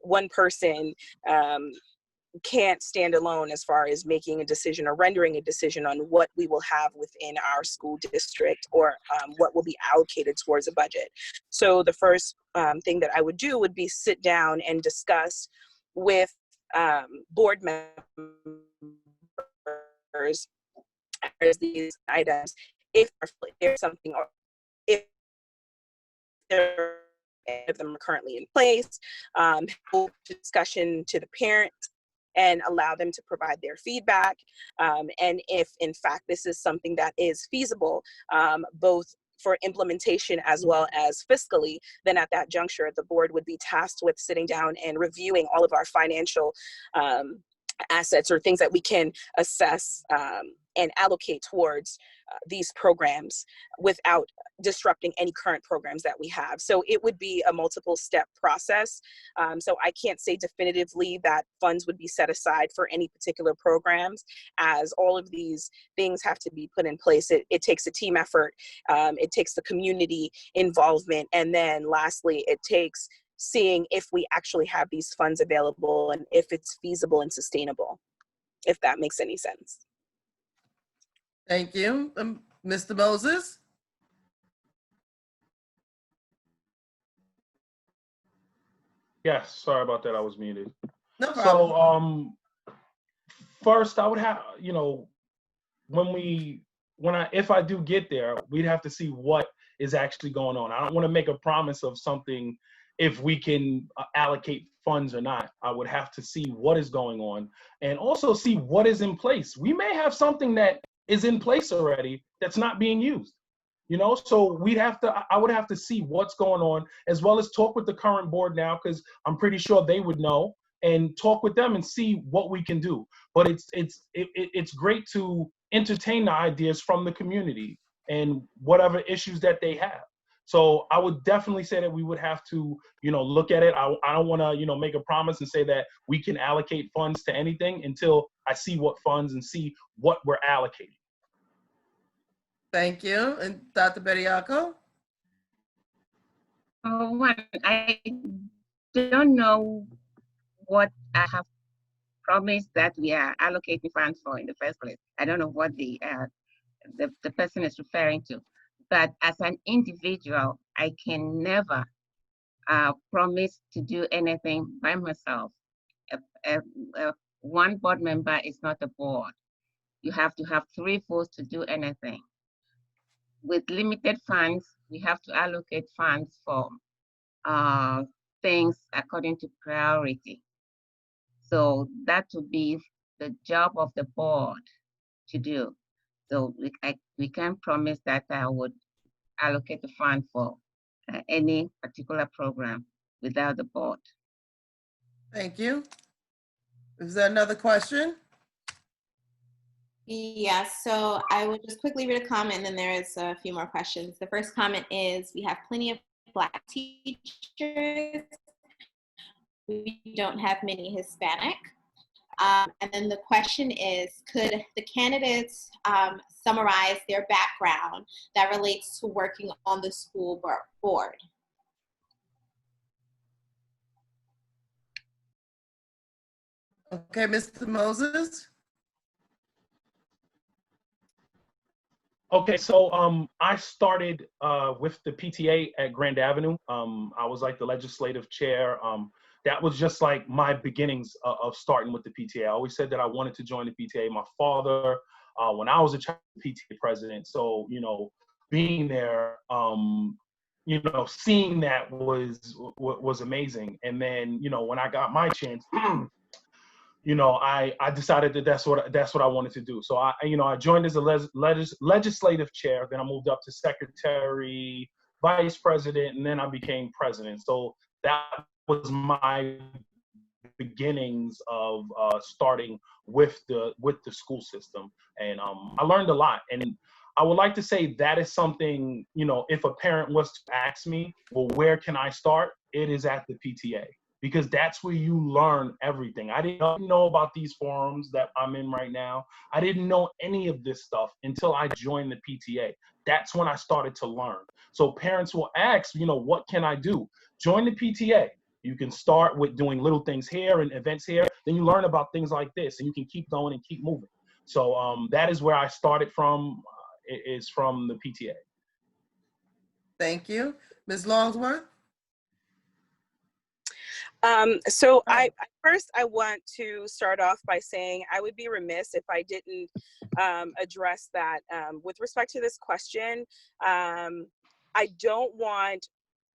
one person can't stand alone as far as making a decision or rendering a decision on what we will have within our school district, or what will be allocated towards a budget. So the first thing that I would do would be sit down and discuss with board members these items, if there's something, or if there of them are currently in place, discussion to the parents and allow them to provide their feedback. And if in fact this is something that is feasible, both for implementation as well as fiscally, then at that juncture, the board would be tasked with sitting down and reviewing all of our financial assets or things that we can assess and allocate towards these programs without disrupting any current programs that we have. So it would be a multiple step process. So I can't say definitively that funds would be set aside for any particular programs, as all of these things have to be put in place. It takes a team effort, it takes the community involvement, and then lastly, it takes seeing if we actually have these funds available and if it's feasible and sustainable, if that makes any sense. Thank you. Mr. Moses? Yes, sorry about that. I was muted. No problem. So, first, I would have, if I do get there, we'd have to see what is actually going on. I don't want to make a promise of something if we can allocate funds or not. I would have to see what is going on and also see what is in place. We may have something that is in place already that's not being used. So I would have to see what's going on, as well as talk with the current board now, because I'm pretty sure they would know, and talk with them and see what we can do. But it's great to entertain the ideas from the community and whatever issues that they have. So I would definitely say that we would have to, look at it. I don't want to, make a promise and say that we can allocate funds to anything until I see what funds and see what we're allocating. Thank you. And Dr. Bediako? I don't know what I have promised that we are allocating funds for in the first place. I don't know what the person is referring to. But as an individual, I can never promise to do anything by myself. One board member is not a board. You have to have 3 votes to do anything. With limited funds, we have to allocate funds for things according to priority. So that would be the job of the board to do. So we can't promise that I would allocate the fund for any particular program without the board. Thank you. Is there another question? Yes, so I will just quickly read a comment and then there is a few more questions. The first comment is, we have plenty of Black teachers. We don't have many Hispanic. And then the question is, could the candidates summarize their background that relates to working on the school board? Okay, Mr. Moses? Okay, so I started with the PTA at Grand Avenue. I was like the legislative chair. That was just like my beginnings of starting with the PTA. I always said that I wanted to join the PTA. My father, when I was a child, PTA president. So, being there, seeing that was amazing. And then, when I got my chance, I decided that that's what I wanted to do. So I joined as a legislative chair. Then I moved up to secretary, vice president, and then I became president. So that was my beginnings of starting with the school system, and I learned a lot. And I would like to say that is something, if a parent was to ask me, well, where can I start? It is at the PTA. Because that's where you learn everything. I didn't know about these forums that I'm in right now. I didn't know any of this stuff until I joined the PTA. That's when I started to learn. So parents will ask, what can I do? Join the PTA. You can start with doing little things here and events here. Then you learn about things like this, and you can keep going and keep moving. So that is where I started from, is from the PTA. Thank you. Ms. Longsworth? So I want to start off by saying I would be remiss if I didn't address that with respect to this question. I don't want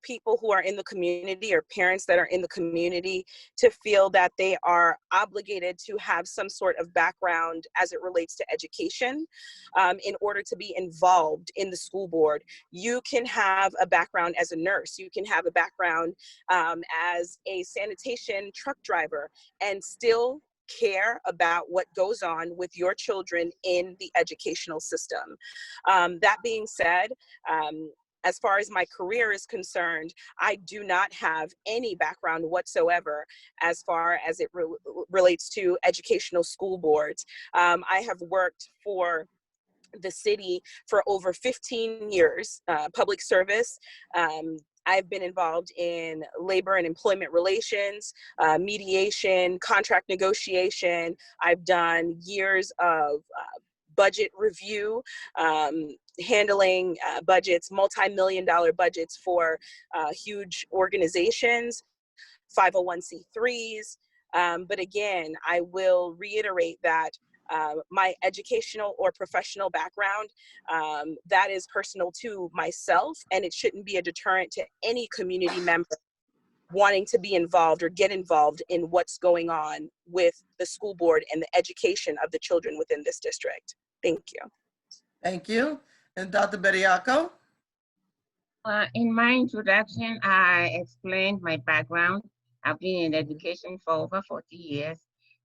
people who are in the community or parents that are in the community to feel that they are obligated to have some sort of background as it relates to education in order to be involved in the school board. You can have a background as a nurse, you can have a background as a sanitation truck driver, and still care about what goes on with your children in the educational system. That being said, as far as my career is concerned, I do not have any background whatsoever as far as it relates to educational school boards. I have worked for the city for over 15 years, public service. I've been involved in labor and employment relations, mediation, contract negotiation. I've done years of budget review, handling budgets, multi-million-dollar budgets for huge organizations. 501c3s. But again, I will reiterate that my educational or professional background, that is personal to myself, and it shouldn't be a deterrent to any community member wanting to be involved or get involved in what's going on with the school board and the education of the children within this district. Thank you. Thank you. And Dr. Bediako? In my introduction, I explained my background. I've been in education for over 40 years,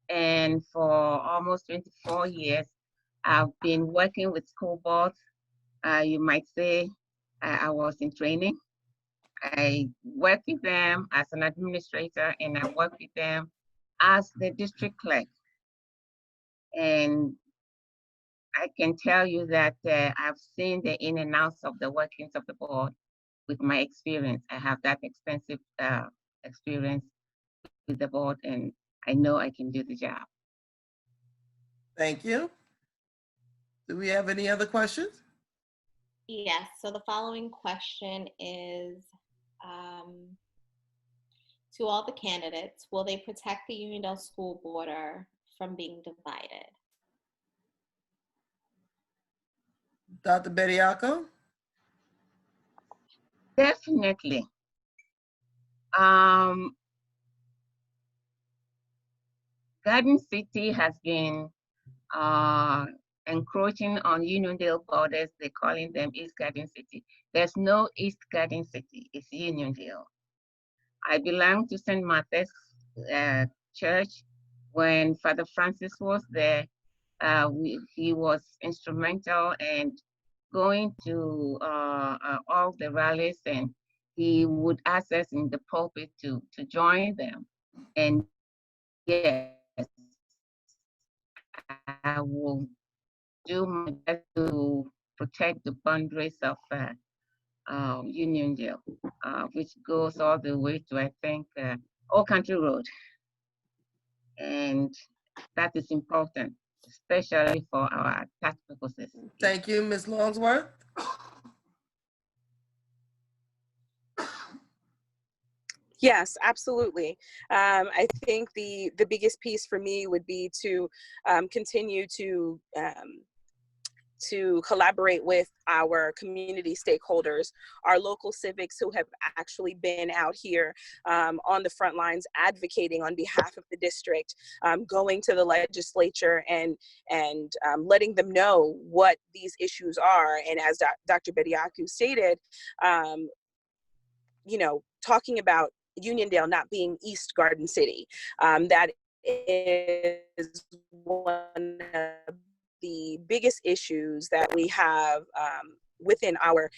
and for almost 24 years, I've been working with school boards. You might say I was in training. I work with them as an administrator, and I work with them as the district clerk. And I can tell you that I've seen the in and outs of the workings of the board with my experience. I have that extensive experience with the board, and I know I can do the job. Thank you. Do we have any other questions? Yes, so the following question is, to all the candidates, will they protect the Uniondale school border from being divided? Dr. Bediako? Definitely. Garden City has been encroaching on Uniondale borders. They're calling them East Garden City. There's no East Garden City, it's Uniondale. I belong to St. Martha's Church. When Father Francis was there, he was instrumental in going to all the rallies, and he would ask us in the pulpit to join them. And yes, I will do my best to protect the boundaries of Uniondale, which goes all the way to, I think, Old Country Road. And that is important, especially for our tax purposes. Thank you, Ms. Longsworth. Yes, absolutely. I think the biggest piece for me would be to continue to collaborate with our community stakeholders, our local civics who have actually been out here on the front lines advocating on behalf of the district, going to the legislature and letting them know what these issues are. And as Dr. Bediako stated, you know, talking about Uniondale not being East Garden City, that is one of the biggest issues that we have within our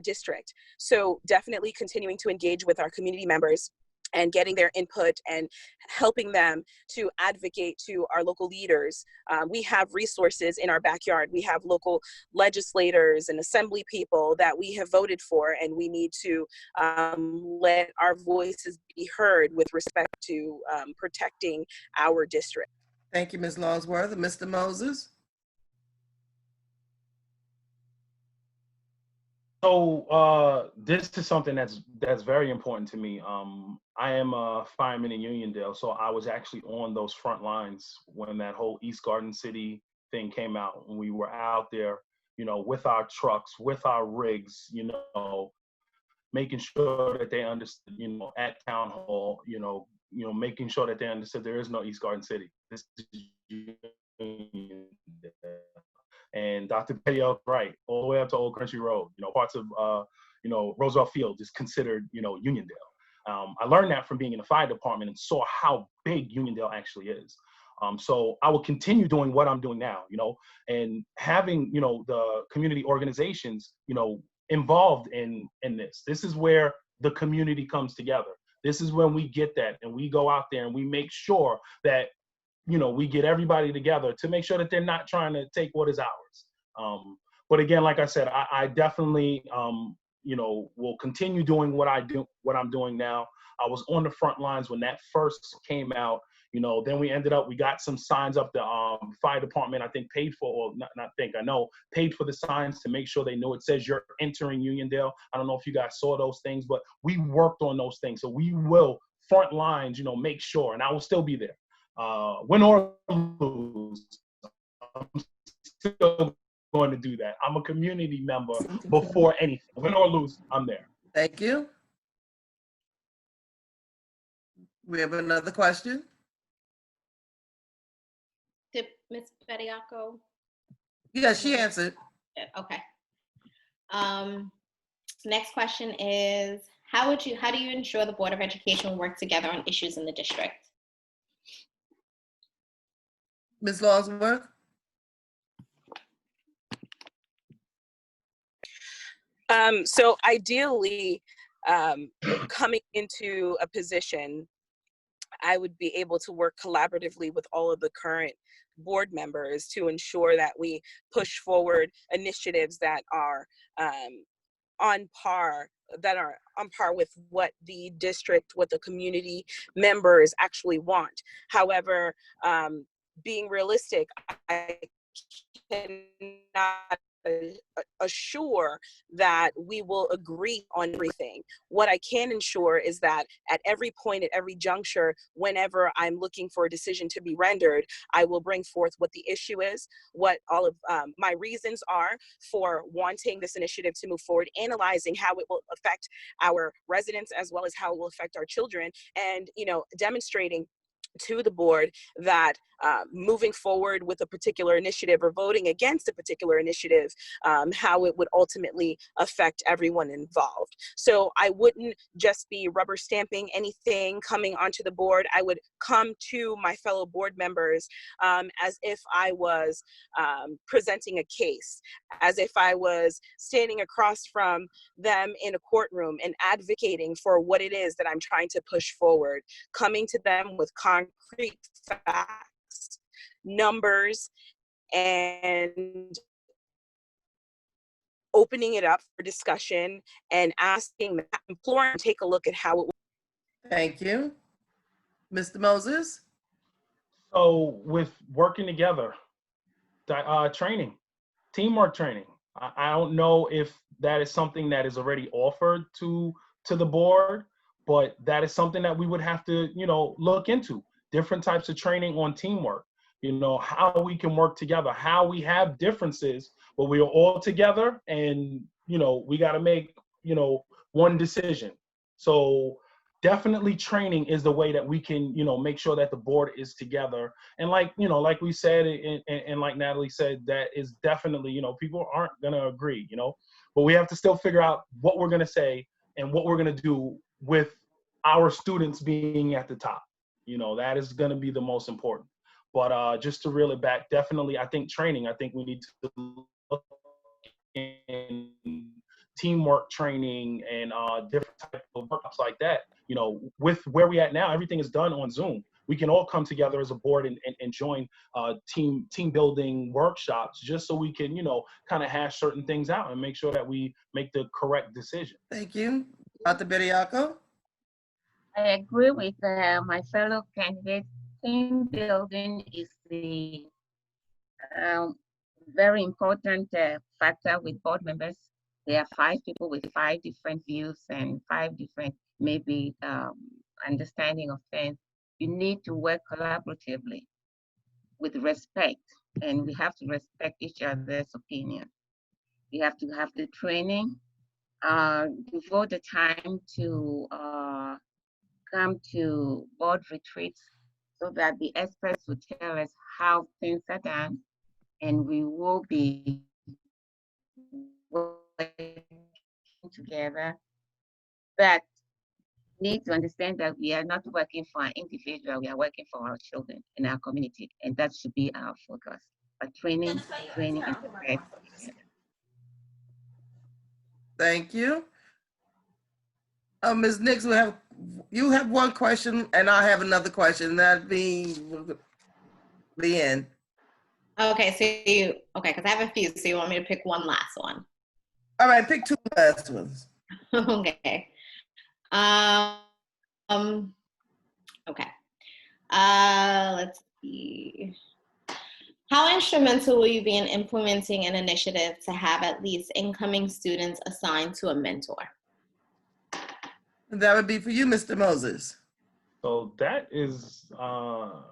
district. So definitely continuing to engage with our community members and getting their input and helping them to advocate to our local leaders. We have resources in our backyard. We have local legislators and assembly people that we have voted for, and we need to let our voices be heard with respect to protecting our district. Thank you, Ms. Longsworth. Mr. Moses? So this is something that's very important to me. I am a fireman in Uniondale, so I was actually on those front lines when that whole East Garden City thing came out, and we were out there, you know, with our trucks, with our rigs, you know, making sure that they understood, you know, at town hall, you know, making sure that they understood there is no East Garden City. This is Uniondale. And Dr. Bediako, right, all the way up to Old Country Road, you know, parts of, you know, Roosevelt Field is considered, you know, Uniondale. I learned that from being in the fire department and saw how big Uniondale actually is. So I will continue doing what I'm doing now, you know, and having, you know, the community organizations, you know, involved in this. This is where the community comes together. This is when we get that and we go out there and we make sure that, you know, we get everybody together to make sure that they're not trying to take what is ours. But again, like I said, I definitely, you know, will continue doing what I'm doing now. I was on the front lines when that first came out. You know, then we got some signs up. The fire department, I think, paid for, or I know, paid for the signs to make sure they know it says you're entering Uniondale. I don't know if you guys saw those things, but we worked on those things. So we will front lines, make sure, and I will still be there. Win or lose, I'm still going to do that. I'm a community member before anything. Win or lose, I'm there. Thank you. We have another question. Did Ms. Bediako? Yeah, she answered. Okay. Next question is, how do you ensure the Board of Education will work together on issues in the district? Ms. Lawsworth? So ideally, coming into a position, I would be able to work collaboratively with all of the current board members to ensure that we push forward initiatives that are on par with what the district, what the community members actually want. However, being realistic, I cannot assure that we will agree on everything. What I can ensure is that at every point, at every juncture, whenever I'm looking for a decision to be rendered, I will bring forth what the issue is, what all of my reasons are for wanting this initiative to move forward, analyzing how it will affect our residents as well as how it will affect our children, and demonstrating to the board that moving forward with a particular initiative or voting against a particular initiative, how it would ultimately affect everyone involved. So I wouldn't just be rubber stamping anything coming onto the board. I would come to my fellow board members as if I was presenting a case, as if I was standing across from them in a courtroom and advocating for what it is that I'm trying to push forward, coming to them with concrete facts, numbers, and opening it up for discussion and asking, imploring, take a look at how it. Thank you. Mr. Moses? So with working together, training, teamwork training. I don't know if that is something that is already offered to the board, but that is something that we would have to, look into. Different types of training on teamwork, how we can work together, how we have differences, but we are all together and, we got to make, one decision. So definitely training is the way that we can, make sure that the board is together. And like we said, and like Natalie said, that is definitely, people aren't going to agree, but we have to still figure out what we're going to say and what we're going to do with our students being at the top. That is going to be the most important. But just to reel it back, definitely, I think training, I think we need to look in teamwork training and different type of workshops like that. With where we at now, everything is done on Zoom. We can all come together as a board and join team building workshops just so we can, kind of hash certain things out and make sure that we make the correct decision. Thank you. Dr. Bediako? I agree with my fellow candidate. Team building is the very important factor with board members. There are 5 people with 5 different views and 5 different, maybe, understanding of things. You need to work collaboratively with respect, and we have to respect each other's opinion. We have to have the training, devote the time to come to board retreats so that the experts will tell us how things are done, and we will be working together. But need to understand that we are not working for an individual, we are working for our children and our community, and that should be our focus. But training, and respect. Thank you. Ms. Nix, you have one question and I have another question. That being the end. Okay, because I have a few, so you want me to pick one last one? All right, pick 2 last ones. Okay. Okay. Let's see. How instrumental will you be in implementing an initiative to have at least incoming students assigned to a mentor? That would be for you, Mr. Moses. So that is a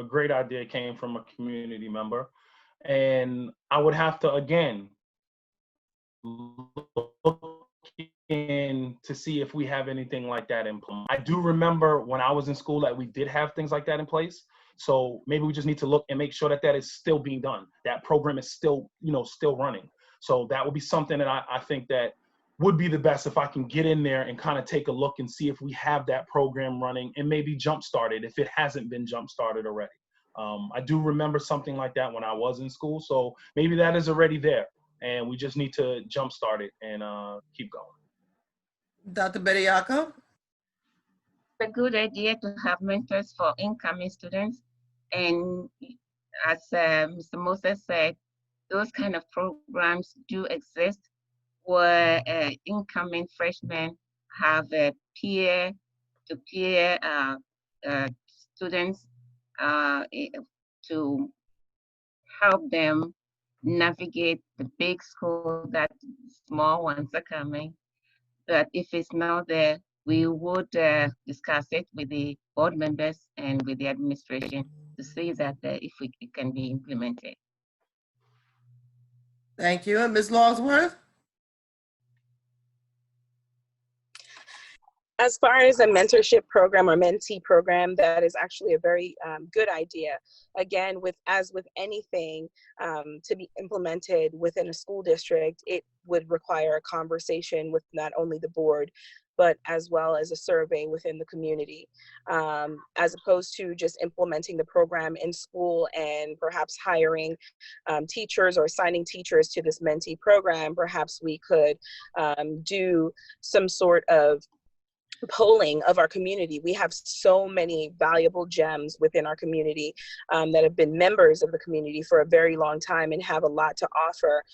great idea. Came from a community member. And I would have to, again, look in to see if we have anything like that in place. I do remember when I was in school that we did have things like that in place. So maybe we just need to look and make sure that that is still being done. That program is still, still running. So that would be something that I think that would be the best if I can get in there and kind of take a look and see if we have that program running and maybe jumpstart it if it hasn't been jumpstarted already. I do remember something like that when I was in school. So maybe that is already there and we just need to jumpstart it and keep going. Dr. Bediako? It's a good idea to have mentors for incoming students. And as Mr. Moses said, those kind of programs do exist where incoming freshmen have a peer-to-peer students to help them navigate the big school that small ones are coming. But if it's not there, we would discuss it with the board members and with the administration to see that if it can be implemented. Thank you. And Ms. Longworth? As far as a mentorship program or mentee program, that is actually a very good idea. Again, as with anything to be implemented within a school district, it would require a conversation with not only the board, but as well as a survey within the community, as opposed to just implementing the program in school and perhaps hiring teachers or assigning teachers to this mentee program. Perhaps we could do some sort of polling of our community. We have so many valuable gems within our community that have been members of the community for a very long time and have a lot to offer.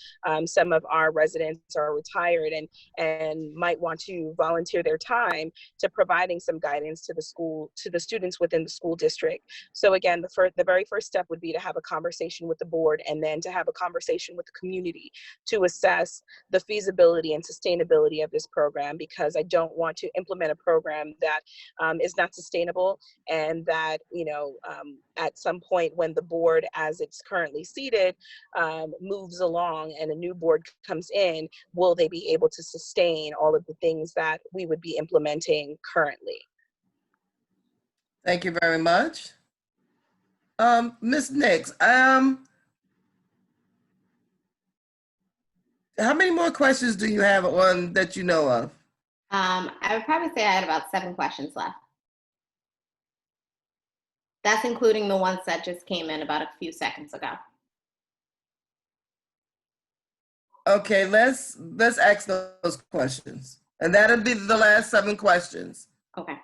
Some of our residents are retired and might want to volunteer their time to providing some guidance to the students within the school district. So again, the very first step would be to have a conversation with the board and then to have a conversation with the community to assess the feasibility and sustainability of this program, because I don't want to implement a program that is not sustainable and that, at some point when the board as it's currently seated moves along and a new board comes in, will they be able to sustain all of the things that we would be implementing currently? Thank you very much. Ms. Nix, how many more questions do you have on that you know of? I would probably say I had about 7 questions left. That's including the ones that just came in about a few seconds ago. Okay, let's ask those questions. And that'll be the last 7 questions. Okay.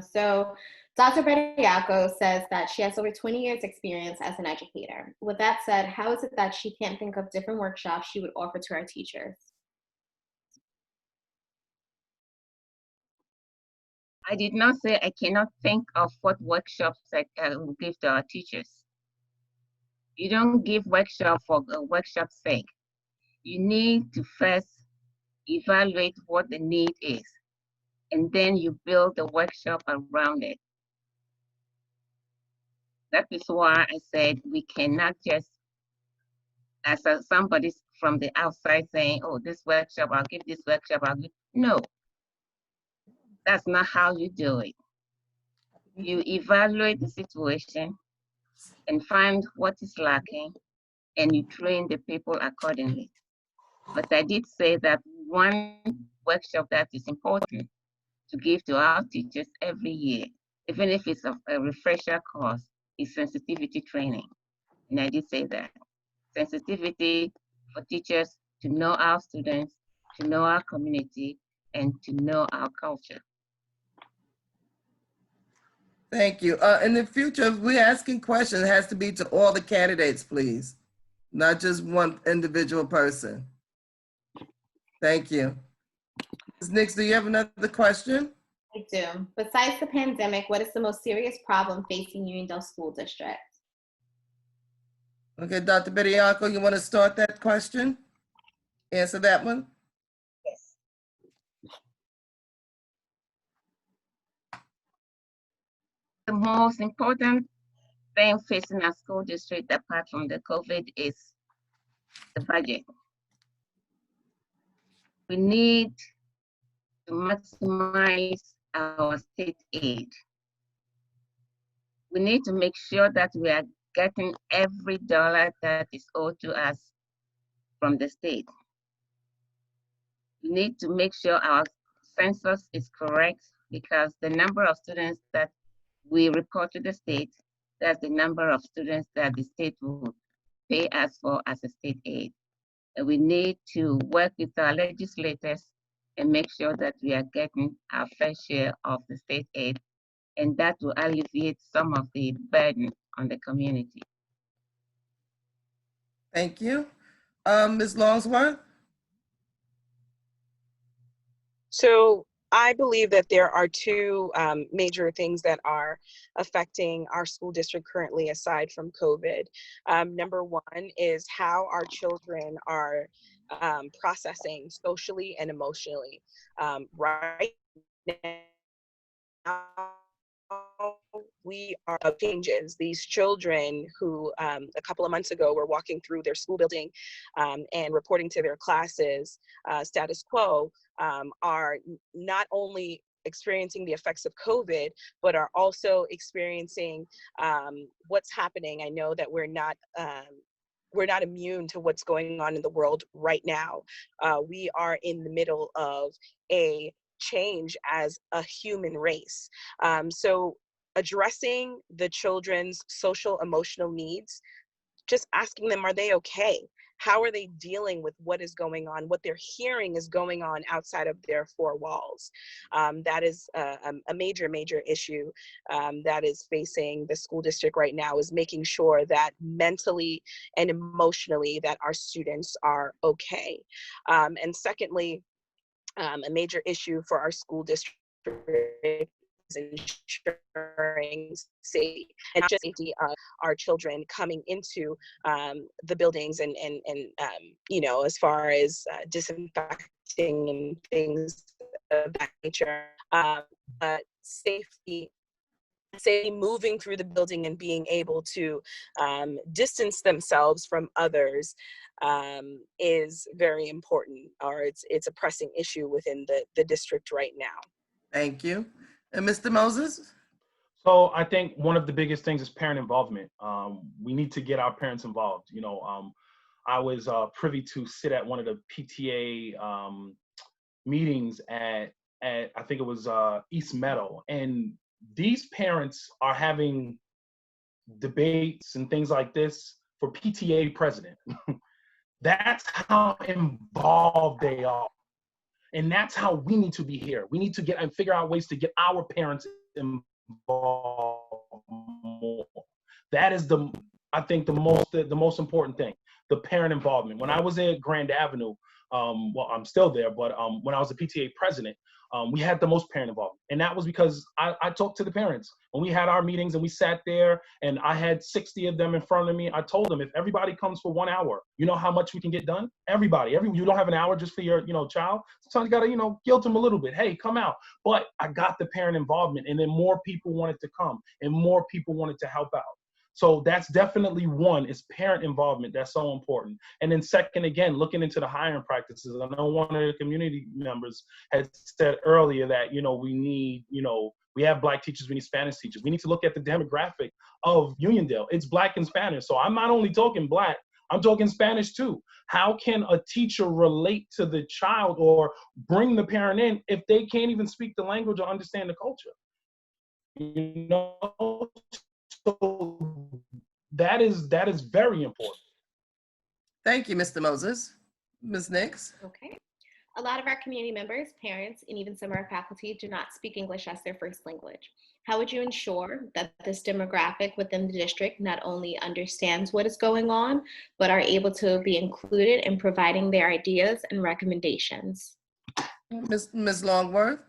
So Dr. Bediako says that she has over 20 years experience as an educator. With that said, how is it that she can't think of different workshops she would offer to our teachers? I did not say I cannot think of what workshops I will give to our teachers. You don't give workshop for a workshop's sake. You need to first evaluate what the need is, and then you build the workshop around it. That is why I said we cannot just, as somebody from the outside saying, oh, this workshop, I'll give this workshop, I'll give. No, that's not how you do it. You evaluate the situation and find what is lacking, and you train the people accordingly. But I did say that one workshop that is important to give to our teachers every year, even if it's a refresher course, is sensitivity training. And I did say that. Sensitivity for teachers to know our students, to know our community, and to know our culture. Thank you. In the future, if we're asking questions, it has to be to all the candidates, please, not just one individual person. Thank you. Ms. Nix, do you have another question? I do. Besides the pandemic, what is the most serious problem facing Uniondale School District? Okay, Dr. Bediako, you want to start that question? Answer that one? Yes. The most important thing facing our school district apart from the COVID is the budget. We need to maximize our state aid. We need to make sure that we are getting every dollar that is owed to us from the state. We need to make sure our census is correct because the number of students that we report to the state, that's the number of students that the state will pay us for as a state aid. And we need to work with our legislators and make sure that we are getting our fair share of the state aid, and that will alleviate some of the burden on the community. Thank you. Ms. Longsworth? So I believe that there are two major things that are affecting our school district currently aside from COVID. Number one is how our children are processing socially and emotionally. Right now, we are of changes. These children who a couple of months ago were walking through their school building and reporting to their classes status quo are not only experiencing the effects of COVID, but are also experiencing what's happening. I know that we're not immune to what's going on in the world right now. We are in the middle of a change as a human race. So addressing the children's social emotional needs, just asking them, are they okay? How are they dealing with what is going on, what they're hearing is going on outside of their four walls? That is a major, major issue that is facing the school district right now, is making sure that mentally and emotionally that our students are okay. And secondly, a major issue for our school district is ensuring safety, and not just safety of our children coming into the buildings and you know, as far as disinfecting and things of that nature, but safety moving through the building and being able to distance themselves from others is very important, or it's a pressing issue within the district right now. Thank you. And Mr. Moses? So I think one of the biggest things is parent involvement. We need to get our parents involved. You know, I was privy to sit at one of the PTA meetings at I think it was East Meadow, and these parents are having debates and things like this for PTA president. That's how involved they are. And that's how we need to be here. We need to get and figure out ways to get our parents involved more. That is I think the most important thing, the parent involvement. When I was at Grand Avenue, well, I'm still there, but when I was the PTA president, we had the most parent involvement. And that was because I talked to the parents. When we had our meetings and we sat there and I had 60 of them in front of me, I told them, if everybody comes for 1 hour, you know how much we can get done? Everybody, you don't have an hour just for your, child. Sometimes you gotta, guilt them a little bit. Hey, come out. But I got the parent involvement, and then more people wanted to come and more people wanted to help out. So that's definitely one, is parent involvement. That's so important. And then second, again, looking into the hiring practices. I know one of the community members had said earlier that, we need, we have Black teachers, we need Spanish teachers. We need to look at the demographic of Uniondale. It's Black and Spanish. So I'm not only talking Black, I'm talking Spanish too. How can a teacher relate to the child or bring the parent in if they can't even speak the language or understand the culture? So that is very important. Thank you, Mr. Moses. Ms. Nix? Okay. A lot of our community members, parents, and even some of our faculty do not speak English as their first language. How would you ensure that this demographic within the district not only understands what is going on, but are able to be included in providing their ideas and recommendations? Ms. Longworth?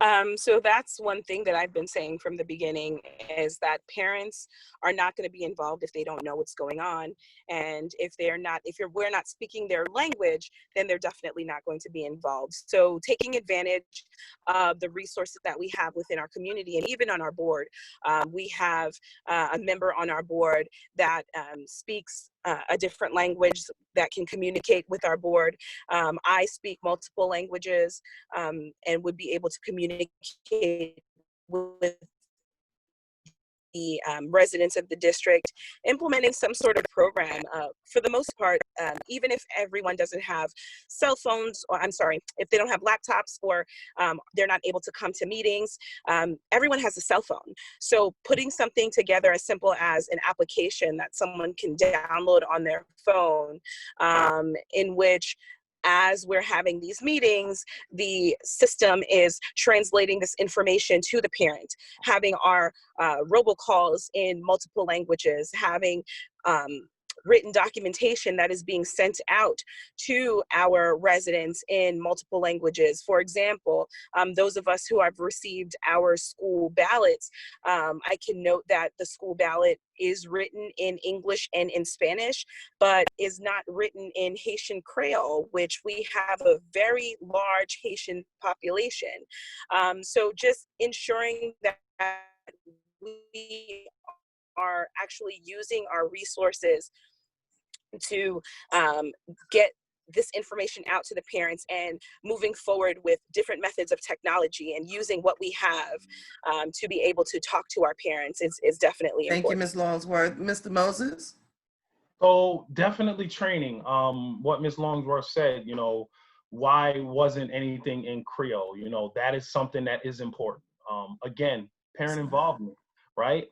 So that's one thing that I've been saying from the beginning, is that parents are not going to be involved if they don't know what's going on. And if we're not speaking their language, then they're definitely not going to be involved. So taking advantage of the resources that we have within our community, and even on our board, we have a member on our board that speaks a different language that can communicate with our board. I speak multiple languages and would be able to communicate with the residents of the district, implementing some sort of program. For the most part, even if everyone doesn't have cell phones, or if they don't have laptops, or they're not able to come to meetings, everyone has a cell phone. So putting something together as simple as an application that someone can download on their phone, in which, as we're having these meetings, the system is translating this information to the parent, having our robocalls in multiple languages, having written documentation that is being sent out to our residents in multiple languages. For example, those of us who have received our school ballots, I can note that the school ballot is written in English and in Spanish, but is not written in Haitian Creole, which we have a very large Haitian population. So just ensuring that we are actually using our resources to get this information out to the parents, and moving forward with different methods of technology and using what we have to be able to talk to our parents is definitely Thank you, important. Ms. Longsworth. Mr. Moses? So definitely training. What Ms. Longsworth said, why wasn't anything in Creole? That is something that is important. Again, parent involvement, right?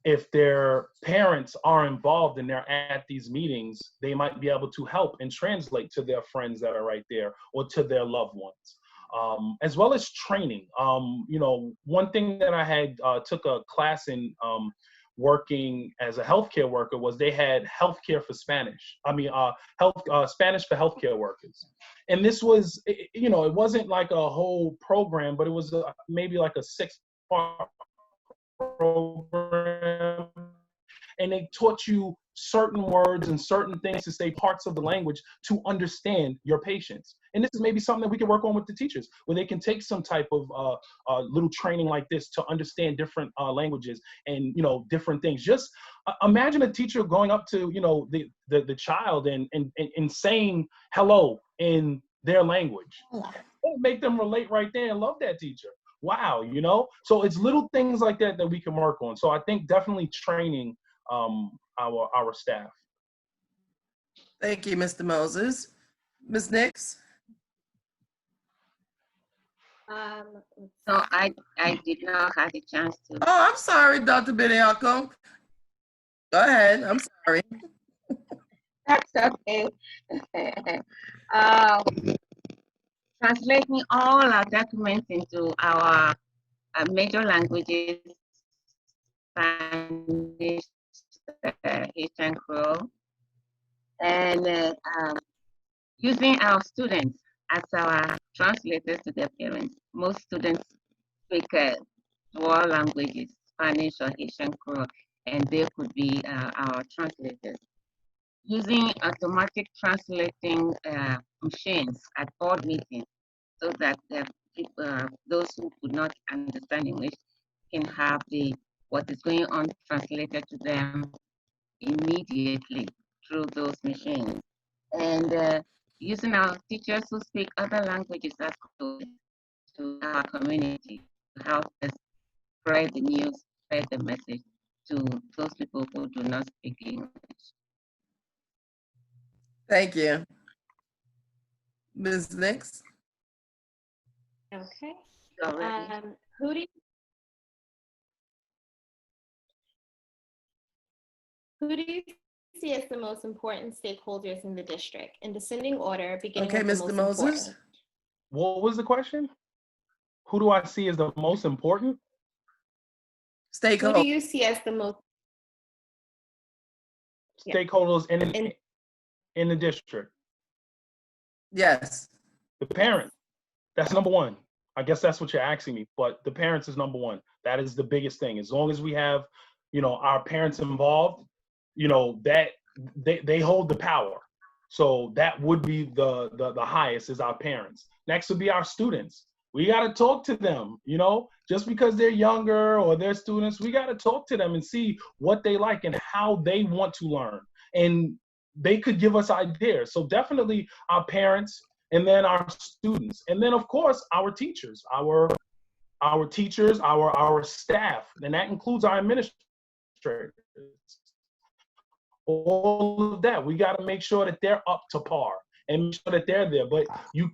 If their parents are involved and they're at these meetings, they might be able to help and translate to their friends that are right there, or to their loved ones. As well as training. One thing that I had took a class in working as a healthcare worker was they had healthcare for Spanish. Spanish for healthcare workers. And this was, it wasn't like a whole program, but it was maybe like a 6-part program. And they taught you certain words and certain things to say parts of the language to understand your patients. And this is maybe something that we can work on with the teachers, where they can take some type of little training like this to understand different languages and different things. Just imagine a teacher going up to the child and saying hello in their language. It'll make them relate right there and love that teacher. Wow, so it's little things like that that we can work on. So I think definitely training our staff. Thank you, Mr. Moses. Ms. Nix? So I did not have a chance to. Oh, I'm sorry, Dr. Beniaco. Go ahead, I'm sorry. That's okay. Translating all our documents into our major languages, Spanish, Haitian Creole, and using our students as our translators to their parents. Most students speak dual languages, Spanish or Haitian Creole, and they could be our translators. Using automatic translating machines at board meetings, so that those who could not understand English can have what is going on translated to them immediately through those machines. And using our teachers who speak other languages as well to our community to help us spread the news, spread the message to those people who do not speak English. Thank you. Ms. Nix? Okay. Already. Who do you see as the most important stakeholders in the district, in descending order, beginning Okay, with the Mr. most Moses? important? What was the question? Who do I see as the most important? Who do Stakeholder. you see as the most Stakeholders in the district. Yes. The parent. That's number one. I guess that's what you're asking me, but the parents is number one. That is the biggest thing. As long as we have, our parents involved, that they hold the power. So that would be the highest is our parents. Next would be our students. We got to talk to them, just because they're younger or they're students, we got to talk to them and see what they like and how they want to learn. And they could give us ideas. So definitely our parents, and then our students, and then of course our teachers, our teachers, our staff, and that includes our administrators. All of that, we got to make sure that they're up to par and make sure that they're there. But you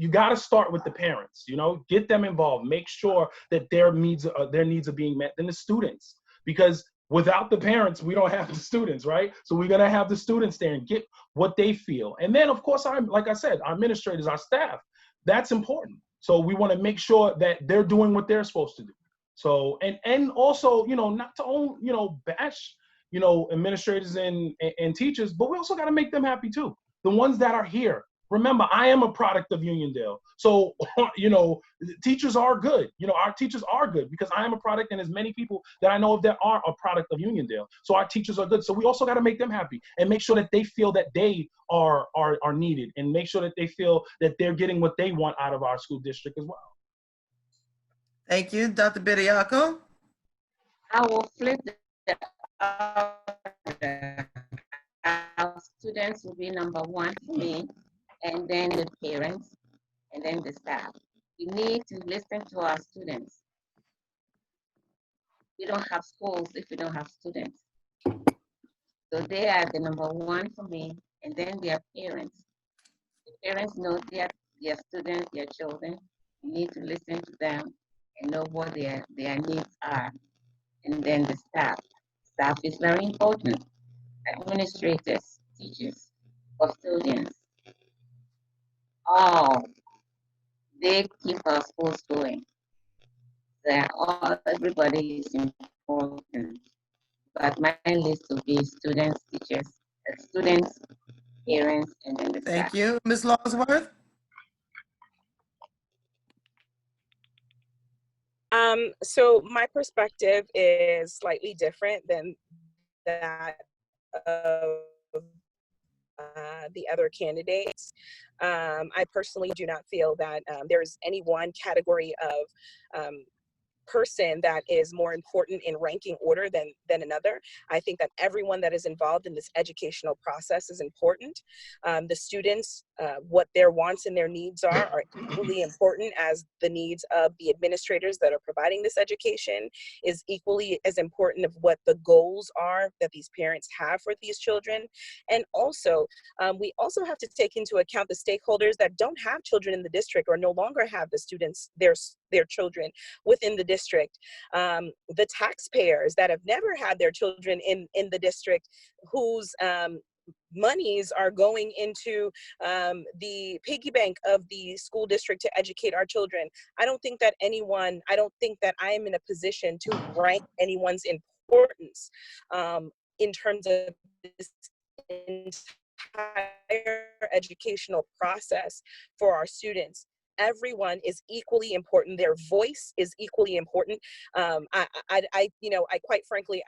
got to start with the parents. Get them involved. Make sure that their needs are being met. Then the students, because without the parents, we don't have the students, right? So we're gonna have the students there and get what they feel. And then, of course, like I said, our administrators, our staff, that's important. So we want to make sure that they're doing what they're supposed to do. So and also, not to bash, administrators and teachers, but we also got to make them happy too. The ones that are here. Remember, I am a product of Uniondale. So, teachers are good. Our teachers are good because I am a product, and as many people that I know of that are a product of Uniondale. So our teachers are good. So we also got to make them happy and make sure that they feel that they are needed, and make sure that they feel that they're getting what they want out of our school district as well. Thank you. Dr. Bediako? I will flip the order. Our students will be number one for me, and then the parents, and then the staff. We need to listen to our students. We don't have schools if we don't have students. So they are the number one for me, and then their parents. The parents know their students, their children. We need to listen to them and know what their needs are. And then the staff. Staff is very important. Administrators, teachers, custodians. They keep our schools going. Everybody is important. But my list will be students, teachers, students, parents, and then the staff. Thank you. Ms. Longsworth? So my perspective is slightly different than that of the other candidates. I personally do not feel that there's any one category of person that is more important in ranking order than another. I think that everyone that is involved in this educational process is important. The students, what their wants and their needs are equally important as the needs of the administrators that are providing this education, is equally as important of what the goals are that these parents have for these children. And also, we also have to take into account the stakeholders that don't have children in the district or no longer have the students, their children within the district. The taxpayers that have never had their children in the district, whose monies are going into the piggy bank of the school district to educate our children. I don't think that I am in a position to rank anyone's importance in terms of this entire educational process for our students. Everyone is equally important. Their voice is equally important. Quite frankly,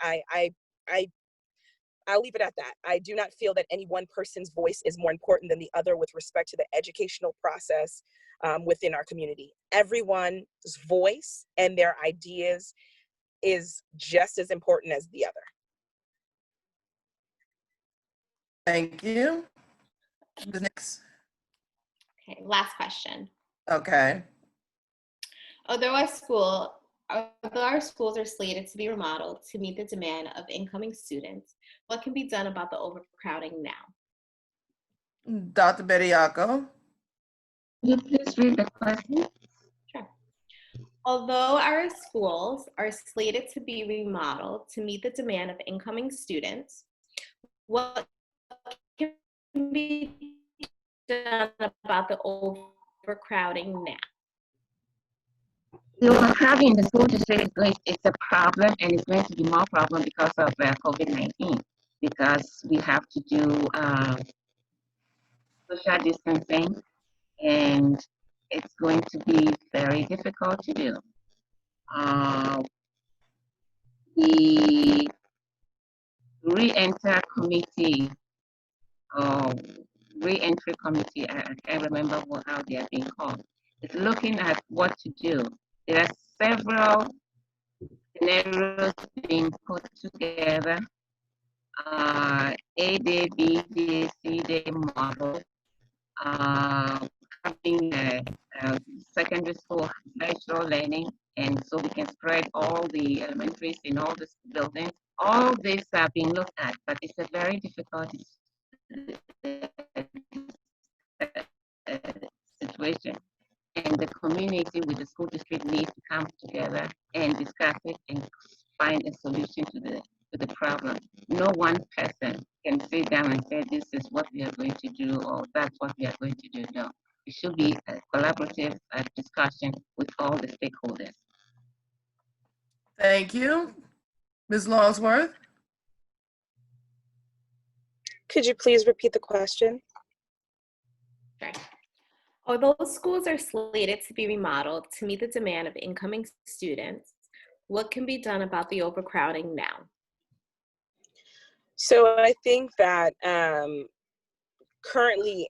I'll leave it at that. I do not feel that any one person's voice is more important than the other with respect to the educational process within our community. Everyone's voice and their ideas is just as important as the other. Thank you. The next. Okay, last question. Okay. Although our schools are slated to be remodeled to meet the demand of incoming students, what can be done about the overcrowding now? Dr. Bediako? Can you please read the question? Sure. Although our schools are slated to be remodeled to meet the demand of incoming students, what can be done about the overcrowding now? The overcrowding in the school district is a problem, and it's going to be more problem because of COVID-19, because we have to do social distancing, and it's going to be very difficult to do. The re-enter committee, re-entry committee, I can't remember how they are being called, is looking at what to do. There are several scenarios being put together, A day, B day, C day model, having a secondary school virtual learning, and so we can spread all the elementaries in all the buildings. All these are being looked at, but it's a very difficult situation. And the community with the school district needs to come together and discuss it and find a solution to the problem. No one person can sit down and say, this is what we are going to do, or that's what we are going to do. No, it should be a collaborative discussion with all the stakeholders. Thank you. Ms. Longsworth? Could you please repeat the question? Sure. Although schools are slated to be remodeled to meet the demand of incoming students, what can be done about the overcrowding now? So I think that currently,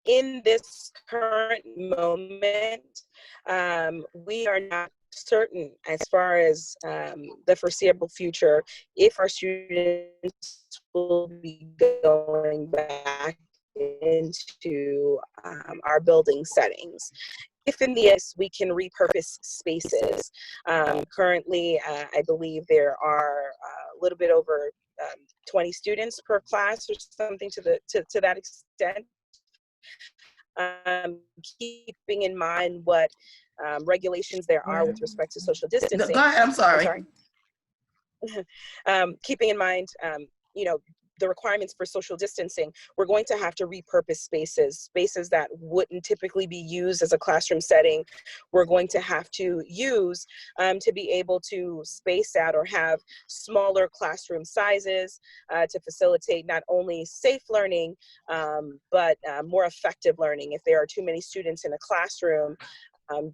in this current moment, we are not certain as far as the foreseeable future if our students will be going back into our building settings. If in the end we can repurpose spaces, currently I believe there are a little bit over 20 students per class or something to that extent. Keeping in mind what regulations there are with respect to social distancing. Go ahead, I'm sorry. Keeping in mind, the requirements for social distancing, we're going to have to repurpose spaces that wouldn't typically be used as a classroom setting. We're going to have to use to be able to space out or have smaller classroom sizes to facilitate not only safe learning, but more effective learning. If there are too many students in a classroom,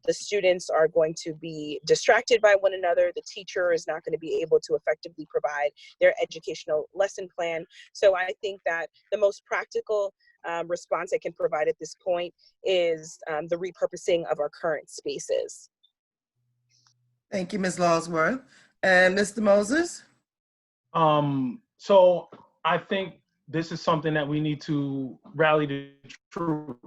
the students are going to be distracted by one another. The teacher is not going to be able to effectively provide their educational lesson plan. So I think that the most practical response I can provide at this point is the repurposing of our current spaces. Thank you, Ms. Longsworth. And Mr. Moses? So I think this is something that we need to rally the troops.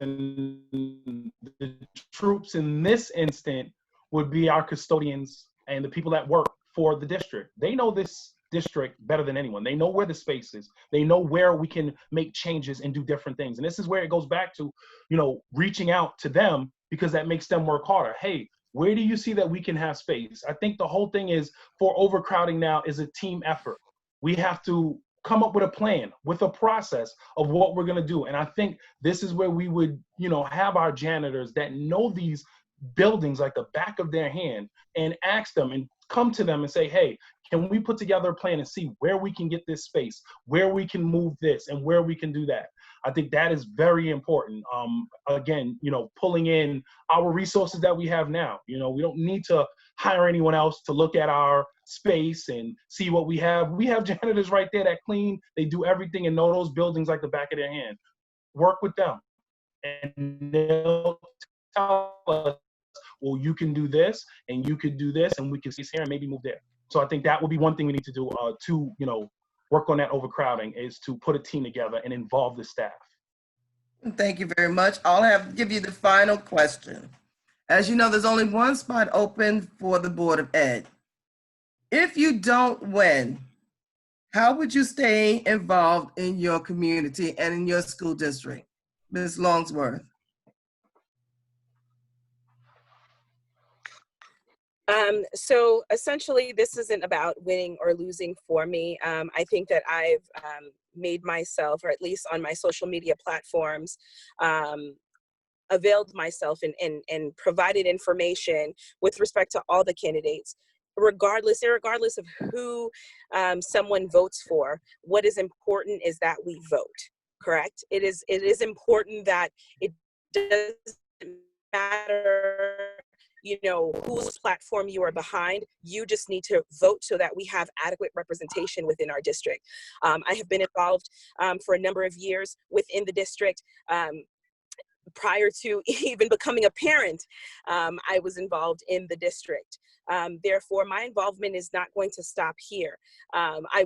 And the troops in this instant would be our custodians and the people that work for the district. They know this district better than anyone. They know where the space is. They know where we can make changes and do different things. And this is where it goes back to, reaching out to them, because that makes them work harder. Hey, where do you see that we can have space? I think the whole thing is, for overcrowding now, is a team effort. We have to come up with a plan, with a process of what we're going to do. And I think this is where we would, have our janitors that know these buildings like the back of their hand, and ask them and come to them and say, hey, can we put together a plan and see where we can get this space, where we can move this, and where we can do that. I think that is very important. Again, pulling in our resources that we have now. We don't need to hire anyone else to look at our space and see what we have. We have janitors right there that clean. They do everything and know those buildings like the back of their hand. Work with them, and they'll tell us, well, you can do this, and you could do this, and we can see here and maybe move there. So I think that would be one thing we need to do to, work on that overcrowding, is to put a team together and involve the staff. Thank you very much. I'll have to give you the final question. As you know, there's only one spot open for the Board of Ed. If you don't win, how would you stay involved in your community and in your school district? Ms. Longsworth. So essentially, this isn't about winning or losing for me. I think that I've made myself, or at least on my social media platforms, availed myself and provided information with respect to all the candidates, regardless of who someone votes for. What is important is that we vote, correct? It is important that it doesn't matter, you know, whose platform you are behind. You just need to vote so that we have adequate representation within our district. I have been involved for a number of years within the district. Prior to even becoming a parent, I was involved in the district. Therefore, my involvement is not going to stop here. I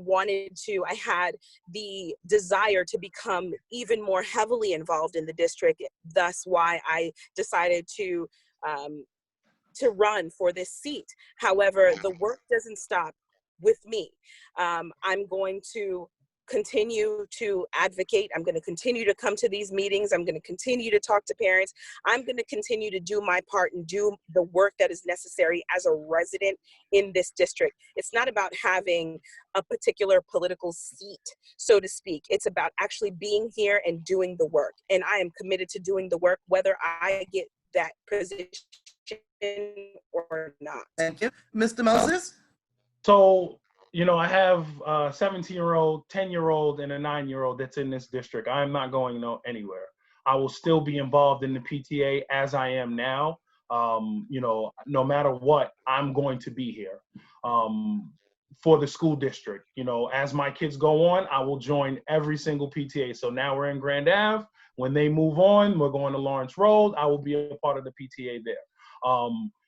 had the desire to become even more heavily involved in the district. Thus why I decided to run for this seat. However, the work doesn't stop with me. I'm going to continue to advocate. I'm going to continue to come to these meetings. I'm going to continue to talk to parents. I'm going to continue to do my part and do the work that is necessary as a resident in this district. It's not about having a particular political seat, so to speak. It's about actually being here and doing the work. And I am committed to doing the work, whether I get that position or not. Thank you. Mr. Moses? So, you know, I have a 17-year-old, 10-year-old, and a 9-year-old that's in this district. I am not going anywhere. I will still be involved in the PTA as I am now. You know, no matter what, I'm going to be here for the school district. You know, as my kids go on, I will join every single PTA. So now we're in Grand Ave. When they move on, we're going to Lawrence Road. I will be a part of the PTA there.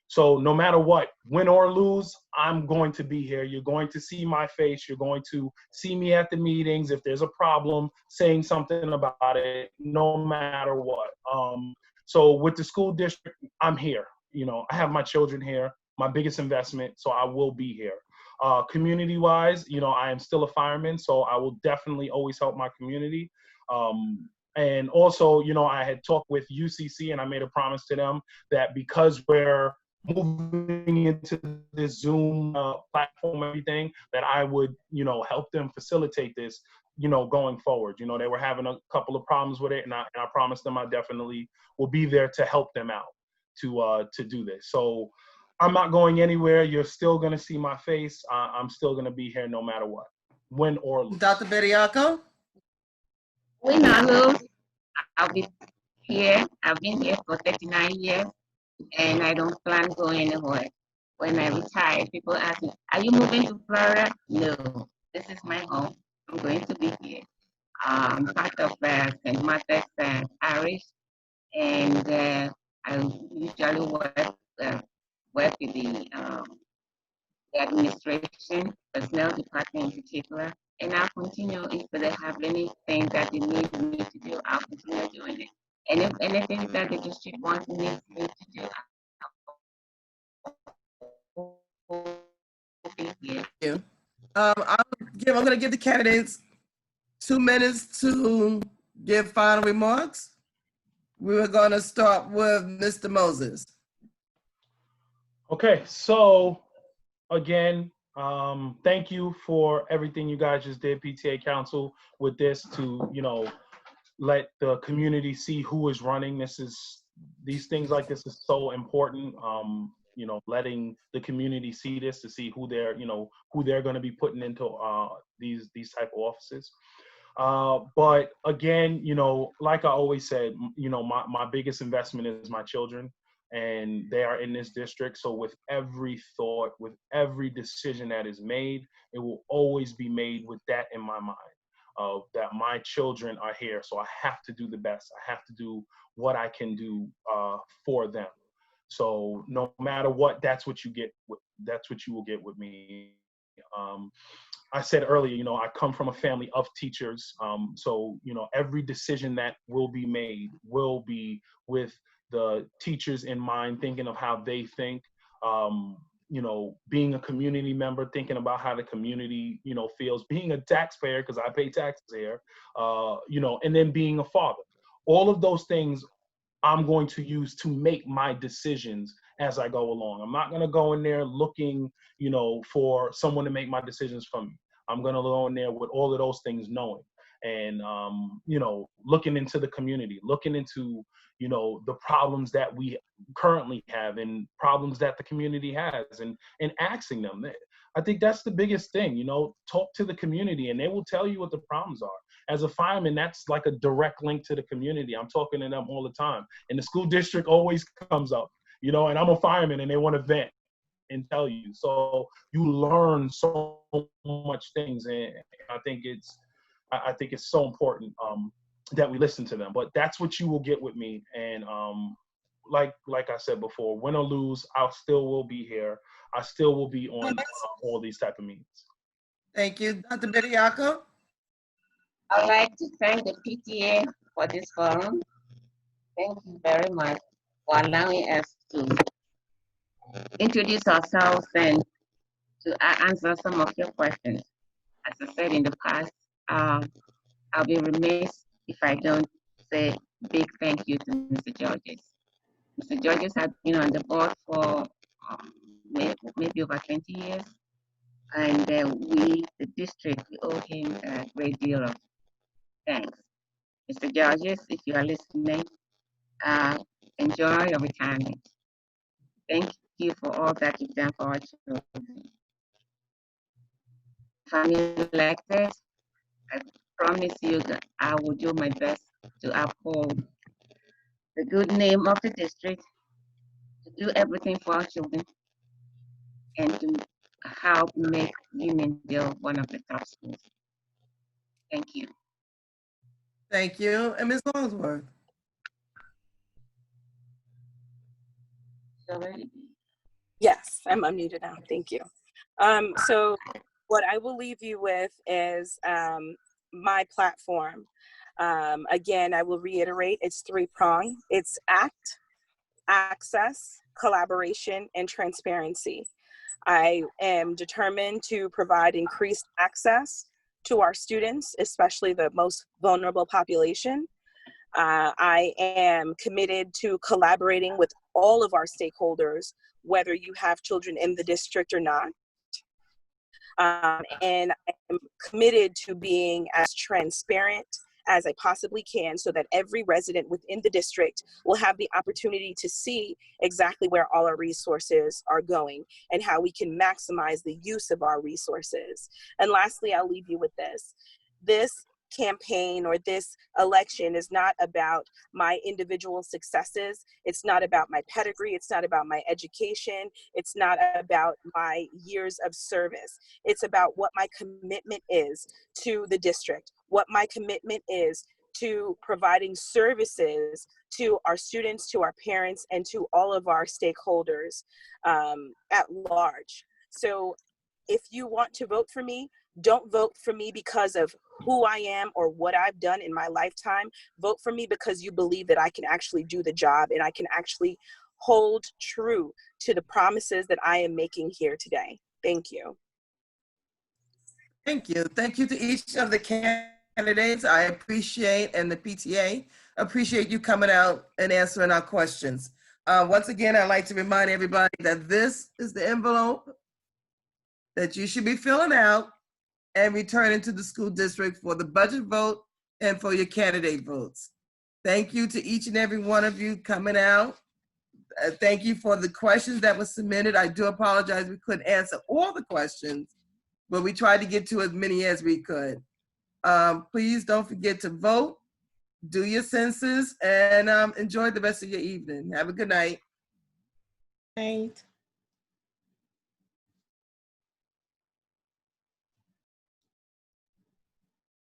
So no matter what, win or lose, I'm going to be here. You're going to see my face. You're going to see me at the meetings. If there's a problem, saying something about it, no matter what. So with the school district, I'm here. You know, I have my children here, my biggest investment, so I will be here. Community-wise, you know, I am still a fireman, so I will definitely always help my community. And also, you know, I had talked with UCC and I made a promise to them that because we're moving into this Zoom platform and everything, that I would, you know, help them facilitate this, you know, going forward. You know, they were having a couple of problems with it, and I promised them I definitely will be there to help them out to do this. So I'm not going anywhere. You're still going to see my face. I'm still going to be here no matter what, win or lose. Dr. Bediako? Win or lose, I'll be here. I've been here for 39 years. And I don't plan going anywhere. When I retire, people ask me, are you moving to Florida? No, this is my home. I'm going to be here. I'm part of St. Martha's Parish, and I usually work with the administration, personnel department in particular, and I'll continue if they have anything that they need me to do, I'll continue doing it. And if anything that the district wants me to do, I'm going to give the candidates 2 minutes to give final remarks. We're going to start with Mr. Moses. Okay, so again, thank you for everything you guys just did, PTA Council, with this to, you know, let the community see who is running. These things like this is so important. You know, letting the community see this to see who they're going to be putting into these type of offices. But again, you know, like I always said, you know, my biggest investment is my children, and they are in this district. So with every thought, with every decision that is made, it will always be made with that in my mind. That my children are here, so I have to do the best. I have to do what I can do for them. So no matter what, that's what you get. That's what you will get with me. I said earlier, you know, I come from a family of teachers. So, you know, every decision that will be made will be with the teachers in mind, thinking of how they think. You know, being a community member, thinking about how the community, you know, feels, being a taxpayer, because I pay taxes here, you know, and then being a father. All of those things I'm going to use to make my decisions as I go along. I'm not going to go in there looking, you know, for someone to make my decisions for me. I'm going to go in there with all of those things knowing, and, you know, looking into the community, looking into, you know, the problems that we currently have and problems that the community has, and asking them. I think that's the biggest thing, you know, talk to the community and they will tell you what the problems are. As a fireman, that's like a direct link to the community. I'm talking to them all the time. And the school district always comes up, you know, and I'm a fireman and they want to vent and tell you. So you learn so much things. And I think it's so important that we listen to them. But that's what you will get with me. And like I said before, win or lose, I still will be here. I still will be on all these type of meetings. Thank you. Dr. Bediako? I'd like to thank the PTA for this forum. Thank you very much for allowing us to introduce ourselves and to answer some of your questions. As I said in the past, I'll be remiss if I don't say big thank you to Mr. Georges. Mr. Georges has been on the board for maybe over 20 years. And we, the district, we owe him a great deal of thanks. Mr. Georges, if you are listening, enjoy your retirement. Thank you for all that you've done for our children. If I'm elected, I promise you that I will do my best to uphold the good name of the district, to do everything for our children, and to help make Uniondale one of the top schools. Thank you. Thank you. And Ms. Longsworth? Yes, I'm unmuted now. Thank you. So what I will leave you with is my platform. Again, I will reiterate, it's three-pronged. It's ACT, access, collaboration, and transparency. I am determined to provide increased access to our students, especially the most vulnerable population. I am committed to collaborating with all of our stakeholders, whether you have children in the district or not. And I am committed to being as transparent as I possibly can so that every resident within the district will have the opportunity to see exactly where all our resources are going and how we can maximize the use of our resources. And lastly, I'll leave you with this. This campaign or this election is not about my individual successes. It's not about my pedigree. It's not about my education. It's not about my years of service. It's about what my commitment is to the district, what my commitment is to providing services to our students, to our parents, and to all of our stakeholders at large. So if you want to vote for me, don't vote for me because of who I am or what I've done in my lifetime. Vote for me because you believe that I can actually do the job and I can actually hold true to the promises that I am making here today. Thank you. Thank you. Thank you to each of the candidates. I appreciate, and the PTA, appreciate you coming out and answering our questions. Once again, I'd like to remind everybody that this is the envelope that you should be filling out and returning to the school district for the budget vote and for your candidate votes. Thank you to each and every one of you coming out. Thank you for the questions that were submitted. I do apologize we couldn't answer all the questions, but we tried to get to as many as we could. Please don't forget to vote, do your census, and enjoy the rest of your evening. Have a good night. Night.